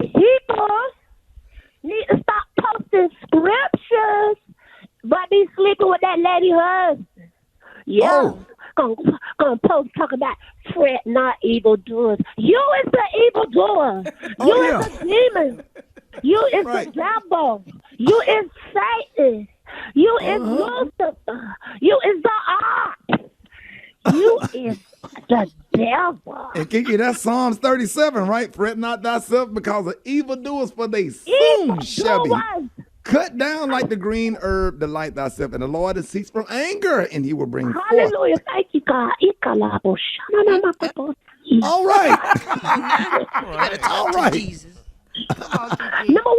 S3: People need to stop posting scriptures, but be sleeping with that lady husband. Yeah. Gonna post talk about fret not evildoers. You is the evildoer. You is the demon. You is the devil. You is Satan. You is Lucifer. You is the ox. You is the devil.
S2: And Kiki, that's Psalms 37, right? Fret not thyself because of evildoers, for they soon shall be cut down like the green herb. Delight thyself in the Lord, and cease from anger, and he will bring forth.
S3: Hallelujah. Thank you, God.
S2: All right.
S9: All right.
S3: Number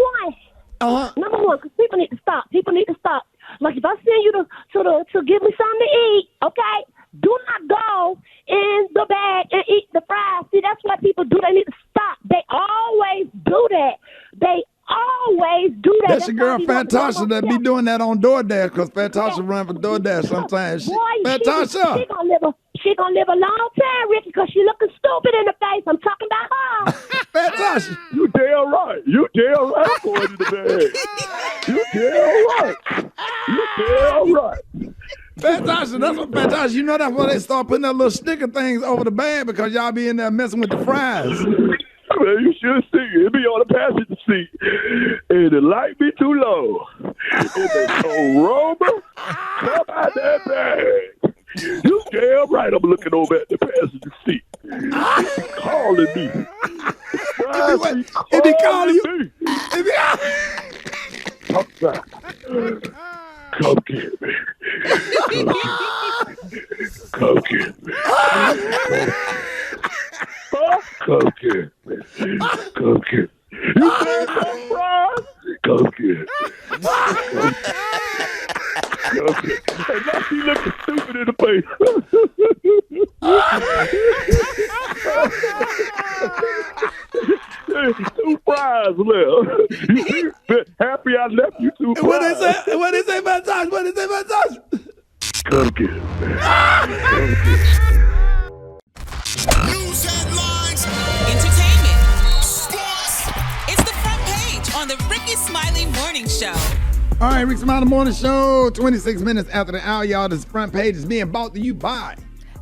S3: 1. Number 1, because people need to stop. People need to stop. Like if I send you to give me something to eat, okay? Do not go in the bag and eat the fries. See, that's what people do. They need to stop. They always do that. They always do that.
S2: That's your girl Fantasha that be doing that on DoorDash, because Fantasha run for DoorDash sometimes. Fantasha!
S3: She gonna live a long time, Ricky, because she looking stupid in the face. I'm talking about her.
S2: Fantasha!
S17: You damn right. You damn right going to the bag. You damn right. You damn right.
S2: Fantastic. That's what Fantastic. You know that's why they start putting that little sticker things over the bag, because y'all be in there messing with the fries.
S17: Man, you should see it. It be on the passenger seat. And the light be too low. And the aroma come out that bag. You damn right I'm looking over at the passenger seat. It be calling me.
S2: It be calling you.
S17: Come back. Come get me. Come get me. Come get me. Come get me. You said some fries? Come get me. Come get me. And now she looking stupid in the face. There's 2 fries left. You happy I left you 2 fries.
S2: What is it, Fantastic? What is it, Fantastic?
S17: Come get me.
S4: News headlines, entertainment, sports. It's the front page on the Rickey Smiley Morning Show.
S2: All right, Rickey Smiley Morning Show, 26 minutes after the hour, y'all. This front page is being brought to you by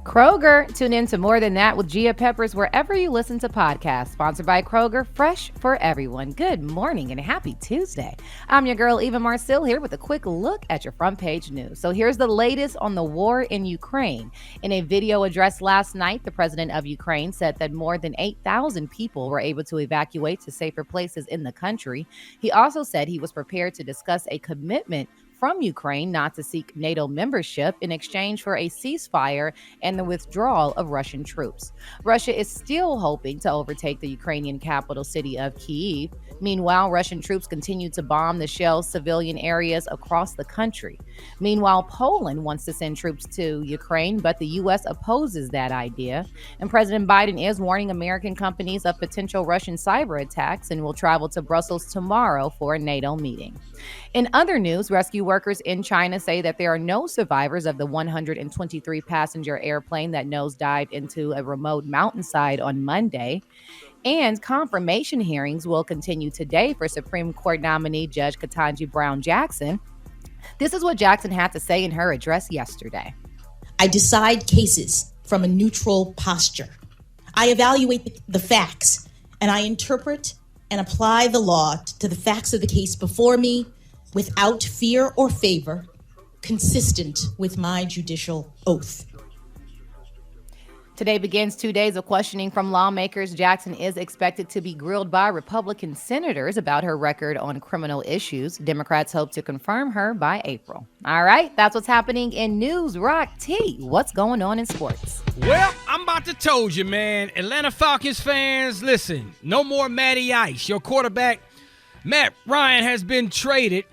S6: Kroger. Tune in to More Than That with Gia Peppers wherever you listen to podcasts. Sponsored by Kroger, fresh for everyone. Good morning and happy Tuesday. I'm your girl, Eva Marcille, here with a quick look at your front page news. So here's the latest on the war in Ukraine. In a video address last night, the president of Ukraine said that more than 8,000 people were able to evacuate to safer places in the country. He also said he was prepared to discuss a commitment from Ukraine not to seek NATO membership in exchange for a ceasefire and the withdrawal of Russian troops. Russia is still hoping to overtake the Ukrainian capital city of Kyiv. Meanwhile, Russian troops continue to bomb the shell civilian areas across the country. Meanwhile, Poland wants to send troops to Ukraine, but the U.S. opposes that idea. And President Biden is warning American companies of potential Russian cyber attacks and will travel to Brussels tomorrow for a NATO meeting. In other news, rescue workers in China say that there are no survivors of the 123-passenger airplane that nosedived into a remote mountainside on Monday. And confirmation hearings will continue today for Supreme Court nominee Judge Ketanji Brown Jackson. This is what Jackson had to say in her address yesterday.
S10: I decide cases from a neutral posture. I evaluate the facts, and I interpret and apply the law to the facts of the case before me without fear or favor, consistent with my judicial oath.
S6: Today begins 2 days of questioning from lawmakers. Jackson is expected to be grilled by Republican senators about her record on criminal issues. Democrats hope to confirm her by April. All right, that's what's happening in news. Rock T, what's going on in sports?
S5: Well, I'm about to told you, man. Atlanta Falcons fans, listen, no more Matty Ice. Your quarterback, Matt Ryan, has been traded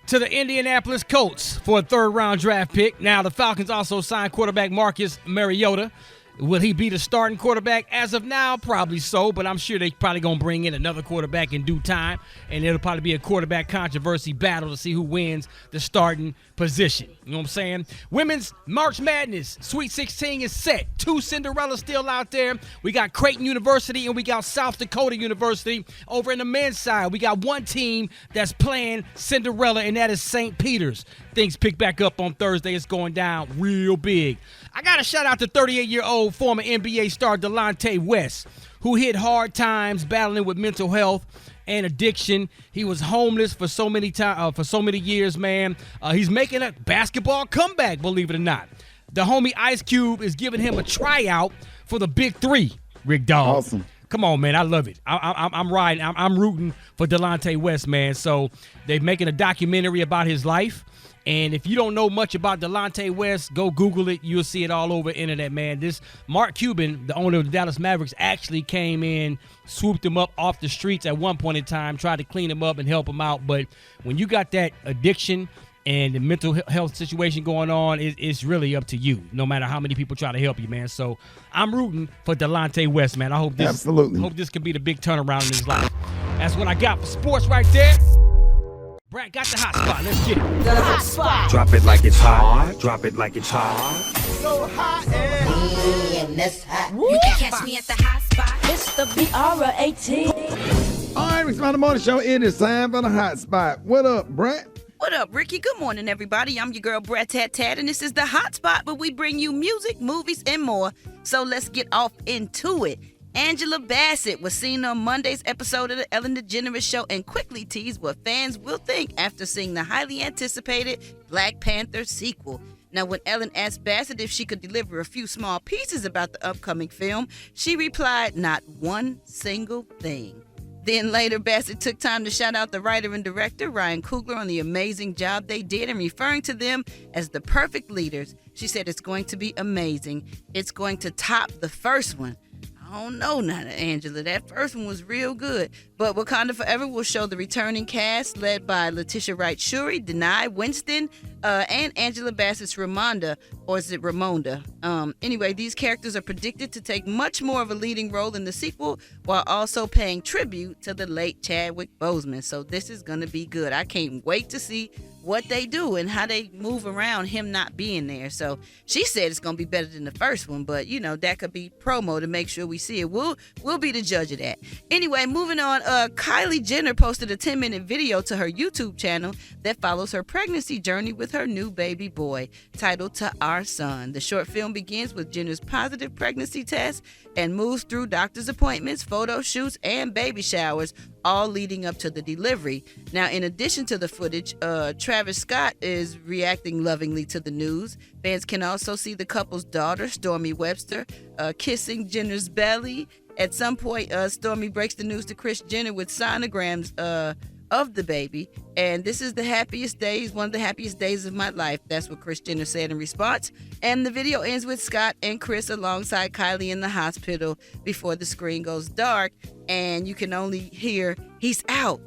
S5: to the Indianapolis Colts for a third-round draft pick. Now, the Falcons also signed quarterback Marcus Mariota. Will he be the starting quarterback? As of now, probably so, but I'm sure they probably going to bring in another quarterback in due time, and it'll probably be a quarterback controversy battle to see who wins the starting position. You know what I'm saying? Women's March Madness, Sweet 16 is set. 2 Cinderellas still out there. We got Creighton University and we got South Dakota University. Over in the men's side, we got one team that's playing Cinderella, and that is St. Peter's. Things pick back up on Thursday. It's going down real big. I got to shout out to 38-year-old former NBA star Delonte West, who hit hard times battling with mental health and addiction. He was homeless for so many years, man. He's making a basketball comeback, believe it or not. The homie Ice Cube is giving him a tryout for the Big Three, Rick Dog.
S2: Awesome.
S5: Come on, man. I love it. I'm riding. I'm rooting for Delonte West, man. So they're making a documentary about his life. And if you don't know much about Delonte West, go Google it. You'll see it all over the internet, man. This Mark Cuban, the owner of the Dallas Mavericks, actually came in, swooped him up off the streets at one point in time, tried to clean him up and help him out. But when you got that addiction and the mental health situation going on, it's really up to you, no matter how many people try to help you, man. So I'm rooting for Delonte West, man. I hope this can be the big turnaround in his life. That's what I got for sports right there. Brad got the hot spot. Let's get it.
S13: The hot spot.
S12: Drop it like it's hot. Drop it like it's hot.
S13: So hot and that's hot. You can catch me at the hot spot. It's the BR18.
S2: All right, Rickey Smiley Morning Show. It is time for the hot spot. What up, Brett?
S9: What up, Ricky? Good morning, everybody. I'm your girl, Brett Tat Tat, and this is the hot spot where we bring you music, movies, and more. So let's get off into it. Angela Bassett was seen on Monday's episode of the Ellen DeGeneres Show and quickly teased what fans will think after seeing the highly anticipated Black Panther sequel. Now, when Ellen asked Bassett if she could deliver a few small pieces about the upcoming film, she replied, "Not one single thing." Then later, Bassett took time to shout out the writer and director, Ryan Coogler, on the amazing job they did and referring to them as the perfect leaders. She said, "It's going to be amazing. It's going to top the first one." I don't know now, Angela. That first one was real good. But Wakanda Forever will show the returning cast led by Letitia Wright Shuri, Denai Winston, and Angela Bassett's Ramonda, or is it Ramonda? Anyway, these characters are predicted to take much more of a leading role in the sequel while also paying tribute to the late Chadwick Boseman. So this is going to be good. I can't wait to see what they do and how they move around him not being there. So she said it's going to be better than the first one, but you know, that could be promo to make sure we see it. We'll be the judge of that. Anyway, moving on, Kylie Jenner posted a 10-minute video to her YouTube channel that follows her pregnancy journey with her new baby boy, titled To Our Son. The short film begins with Jenner's positive pregnancy test and moves through doctor's appointments, photo shoots, and baby showers, all leading up to the delivery. Now, in addition to the footage, Travis Scott is reacting lovingly to the news. Fans can also see the couple's daughter, Stormy Webster, kissing Jenner's belly. At some point, Stormy breaks the news to Kris Jenner with sonograms of the baby. And this is the happiest days, one of the happiest days of my life. That's what Kris Jenner said in response. And the video ends with Scott and Kris alongside Kylie in the hospital before the screen goes dark. And you can only hear, "He's out."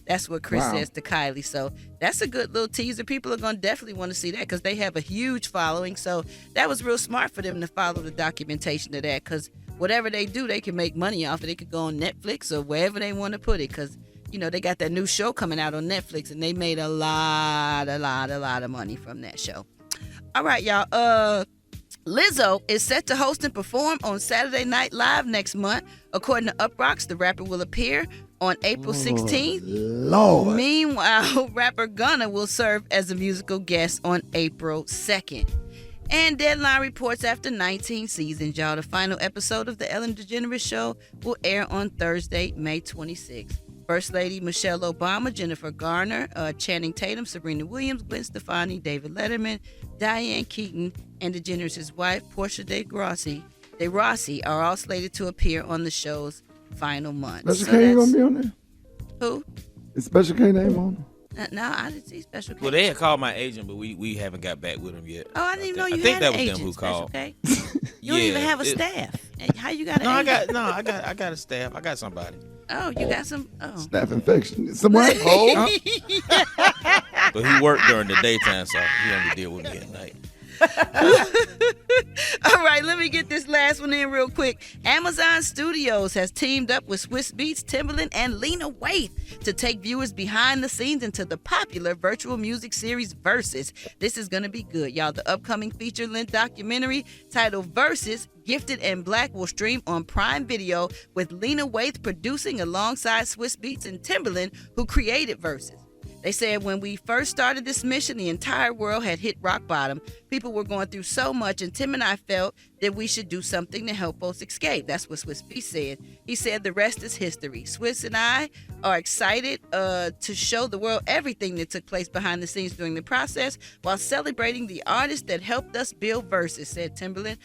S9: That's what Kris says to Kylie. So that's a good little teaser. People are going to definitely want to see that because they have a huge following. So that was real smart for them to follow the documentation of that, because whatever they do, they can make money off it. They could go on Netflix or wherever they want to put it, because you know, they got that new show coming out on Netflix, and they made a lot of money from that show. All right, y'all. Lizzo is set to host and perform on Saturday Night Live next month. According to Uprocks, the rapper will appear on April 16th.
S2: Lord.
S9: Meanwhile, rapper Gunna will serve as a musical guest on April 2nd. And Deadline reports after 19 seasons, y'all, the final episode of the Ellen DeGeneres Show will air on Thursday, May 26th. First Lady Michelle Obama, Jennifer Garner, Channing Tatum, Serena Williams, Gwen Stefani, David Letterman, Diane Keaton, and DeGeneres' wife, Portia de Rossi, are all slated to appear on the show's final month.
S2: Special K ain't gonna be on there?
S9: Who?
S2: Is Special K name on there?
S9: No, I didn't see Special K.
S8: Well, they had called my agent, but we haven't got back with them yet.
S9: Oh, I didn't even know you
S8: I think
S9: had
S8: that
S9: an
S8: was
S9: agent,
S8: them who
S9: Special
S8: called.
S9: K. You don't even have a staff. How you got an agent?
S8: I got a staff. I got somebody.
S9: Oh, you got some. Oh.
S2: Staph infection. Somewhere.
S8: But he worked during the daytime, so he only deal with me at night.
S9: All right, let me get this last one in real quick. Amazon Studios has teamed up with Swiss Beats, Timbaland, and Lena Waithe to take viewers behind the scenes into the popular virtual music series Versus. This is going to be good, y'all. The upcoming feature-length documentary titled Versus, Gifted and Black will stream on Prime Video with Lena Waithe producing alongside Swiss Beats and Timbaland, who created Versus. They said when we first started this mission, the entire world had hit rock bottom. People were going through so much, and Tim and I felt that we should do something to help us escape. That's what Swiss Beats said. He said the rest is history. Swiss and I are excited to show the world everything that took place behind the scenes during the process while celebrating the artists that helped us build Versus, said Timbaland.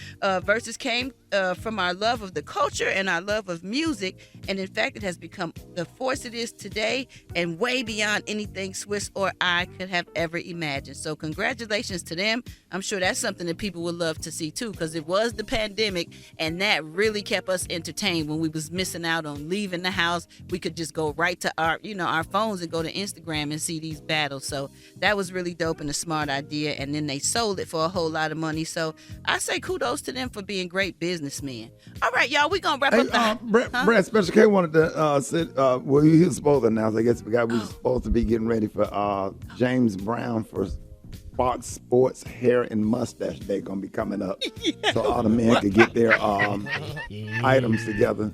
S9: Versus came from our love of the culture and our love of music, and in fact, it has become the force it is today and way beyond anything Swiss or I could have ever imagined. So congratulations to them. I'm sure that's something that people would love to see too, because it was the pandemic, and that really kept us entertained when we was missing out on leaving the house. We could just go right to our phones and go to Instagram and see these battles. So that was really dope and a smart idea, and then they sold it for a whole lot of money. So I say kudos to them for being great businessmen. All right, y'all, we gonna wrap up.
S2: Brad, Special K wanted to sit. Well, he was supposed to announce. I guess we was supposed to be getting ready for James Brown for Fox Sports Hair and Mustache Day gonna be coming up, so all the men could get their items together.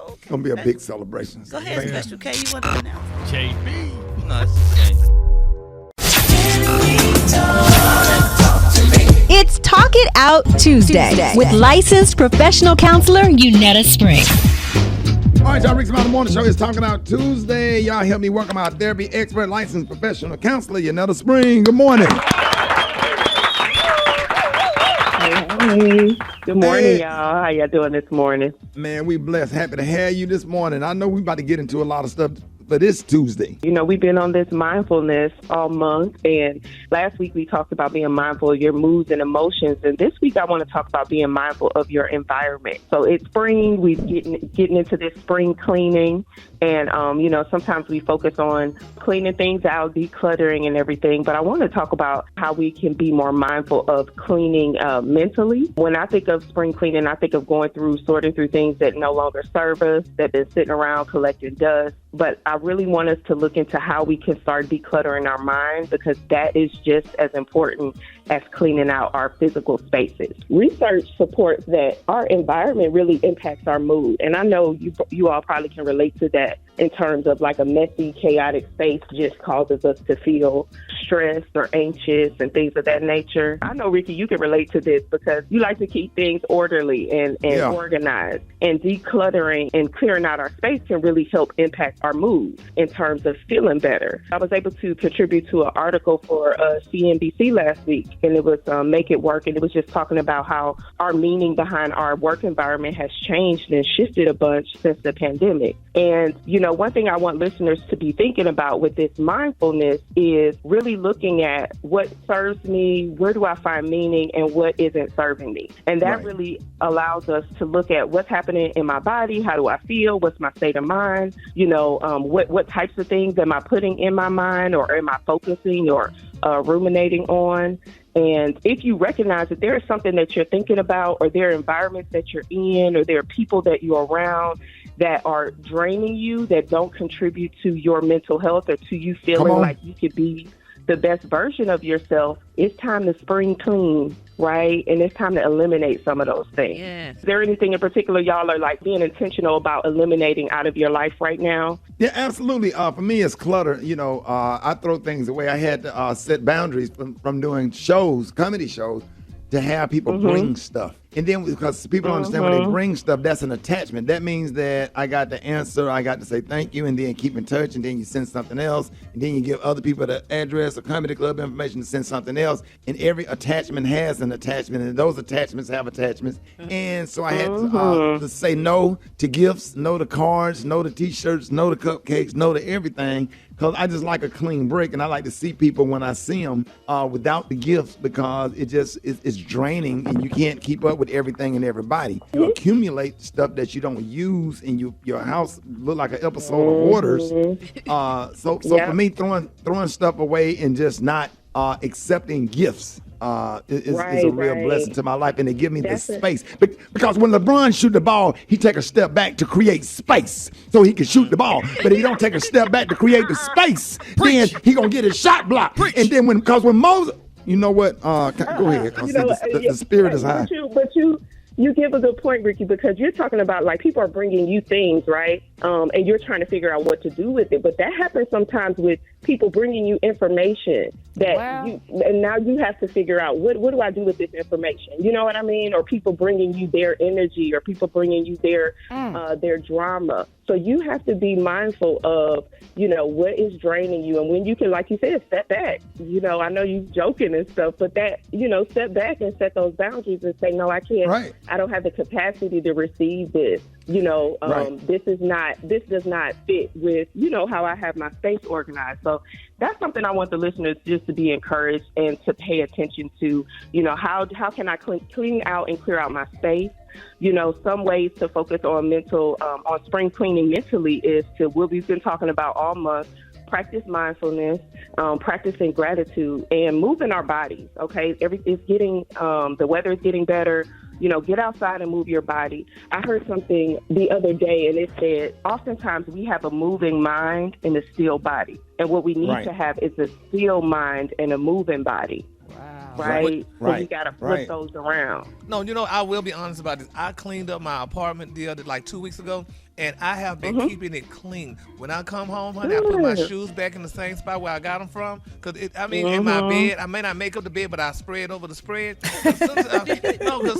S2: It's gonna be a big celebration.
S9: Go ahead, Special K. You want to announce?
S8: JB. No, it's okay.
S14: It's Talk It Out Tuesday with licensed professional counselor Unetta Spring.
S2: All right, y'all, Rickey Smiley Morning Show is Talking Out Tuesday. Y'all help me welcome our therapy expert, licensed professional counselor, Unetta Spring. Good morning.
S15: Hey. Good morning, y'all. How y'all doing this morning?
S2: Man, we blessed. Happy to have you this morning. I know we about to get into a lot of stuff for this Tuesday.
S15: You know, we've been on this mindfulness all month, and last week we talked about being mindful of your moods and emotions, and this week I want to talk about being mindful of your environment. So it's spring. We're getting into this spring cleaning, and you know, sometimes we focus on cleaning things out, decluttering and everything, but I want to talk about how we can be more mindful of cleaning mentally. When I think of spring cleaning, I think of sorting through things that no longer serve us, that been sitting around collecting dust. But I really want us to look into how we can start decluttering our mind, because that is just as important as cleaning out our physical spaces. Research supports that our environment really impacts our mood. And I know you all probably can relate to that in terms of like a messy, chaotic space just causes us to feel stressed or anxious and things of that nature. I know, Ricky, you can relate to this because you like to keep things orderly and organized. And decluttering and clearing out our space can really help impact our mood in terms of feeling better. I was able to contribute to an article for CNBC last week, and it was Make It Work, and it was just talking about how our meaning behind our work environment has changed and shifted a bunch since the pandemic. And, you know, one thing I want listeners to be thinking about with this mindfulness is really looking at what serves me, where do I find meaning, and what isn't serving me. And that really allows us to look at what's happening in my body, how do I feel, what's my state of mind, you know, what types of things am I putting in my mind, or am I focusing or ruminating on. And if you recognize that there is something that you're thinking about, or there are environments that you're in, or there are people that you're around that are draining you, that don't contribute to your mental health or to you feeling like you could be the best version of yourself, it's time to spring clean, right? And it's time to eliminate some of those things.
S9: Yes.
S15: Is there anything in particular y'all are like being intentional about eliminating out of your life right now?
S2: Yeah, absolutely. For me, it's clutter. You know, I throw things away. I had to set boundaries from doing shows, comedy shows, to have people bring stuff. And then because people don't understand when they bring stuff, that's an attachment. That means that I got the answer, I got to say thank you, and then keep in touch, and then you send something else, and then you give other people the address or comedy club information to send something else. And every attachment has an attachment, and those attachments have attachments. And so I had to say no to gifts, no to cards, no to T-shirts, no to cupcakes, no to everything. Because I just like a clean break, and I like to see people when I see them without the gifts, because it's draining, and you can't keep up with everything and everybody. You accumulate stuff that you don't use, and your house look like an episode of Hoarders. So for me, throwing stuff away and just not accepting gifts is a real blessing to my life, and it give me the space. Because when LeBron shoot the ball, he take a step back to create space so he can shoot the ball. But if he don't take a step back to create the space, then he gonna get his shot blocked. And then when Moses, you know what? Go ahead. The spirit is high.
S15: But you give a good point, Ricky, because you're talking about like people are bringing you things, right? And you're trying to figure out what to do with it. But that happens sometimes with people bringing you information that and now you have to figure out what do I do with this information? You know what I mean? Or people bringing you their energy, or people bringing you their drama. So you have to be mindful of, what is draining you, and when you can, like you said, step back. I know you joking and stuff, but that, step back and set those boundaries and say, no, I can't.
S2: Right.
S15: I don't have the capacity to receive this. This does not fit with, how I have my space organized. So that's something I want the listeners just to be encouraged and to pay attention to, how can I clean out and clear out my space? Some ways to focus on on spring cleaning mentally is to what we've been talking about all month. Practice mindfulness, practicing gratitude, and moving our bodies. Okay, the weather is getting better. Get outside and move your body. I heard something the other day, and it said, oftentimes we have a moving mind and a still body. And what we need to have is a still mind and a moving body. Wow. Right? So we got to flip those around.
S7: No, I will be honest about this. I cleaned up my apartment 2 weeks ago, and I have been keeping it clean. When I come home, honey, I put my shoes back in the same spot where I got them from. Because, in my bed, I may not make up the bed, but I spread over the spread. Because as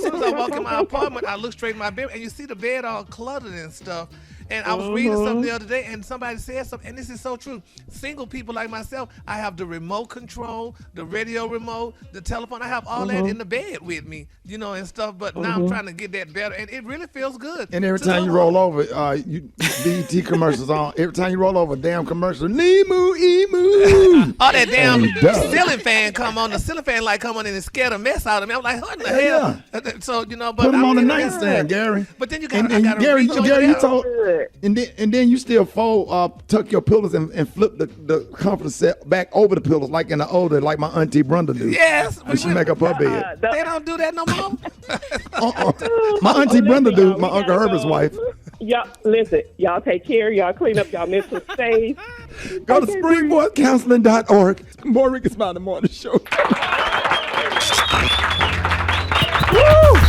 S7: soon as I walk in my apartment, I look straight in my bed, and you see the bed all cluttered and stuff. And I was reading something the other day, and somebody said something, and this is so true. Single people like myself, I have the remote control, the radio remote, the telephone. I have all that in the bed with me, and stuff. But now I'm trying to get that better, and it really feels good.
S2: And every time you roll over, BET commercials on. Every time you roll over, damn commercial, emu, emu.
S7: All that damn ceiling fan come on. The ceiling fan light come on, and it scared a mess out of me. I'm like, what in the hell? So but
S2: put them on the nightstand, Gary.
S7: But then you got
S2: Gary, you told. And then you still tuck your pillows and flip the comforter set back over the pillows like in the older, like my auntie Brenda do.
S7: Yes,
S2: when she make up her bed.
S7: They don't do that no more.
S2: My auntie Brenda do. My Uncle Herbert's wife.
S15: Y'all, listen. Y'all take care. Y'all clean up y'all mental space.
S2: Go to springboardcounseling.org. More Rickey Smiley Morning Show. Woo!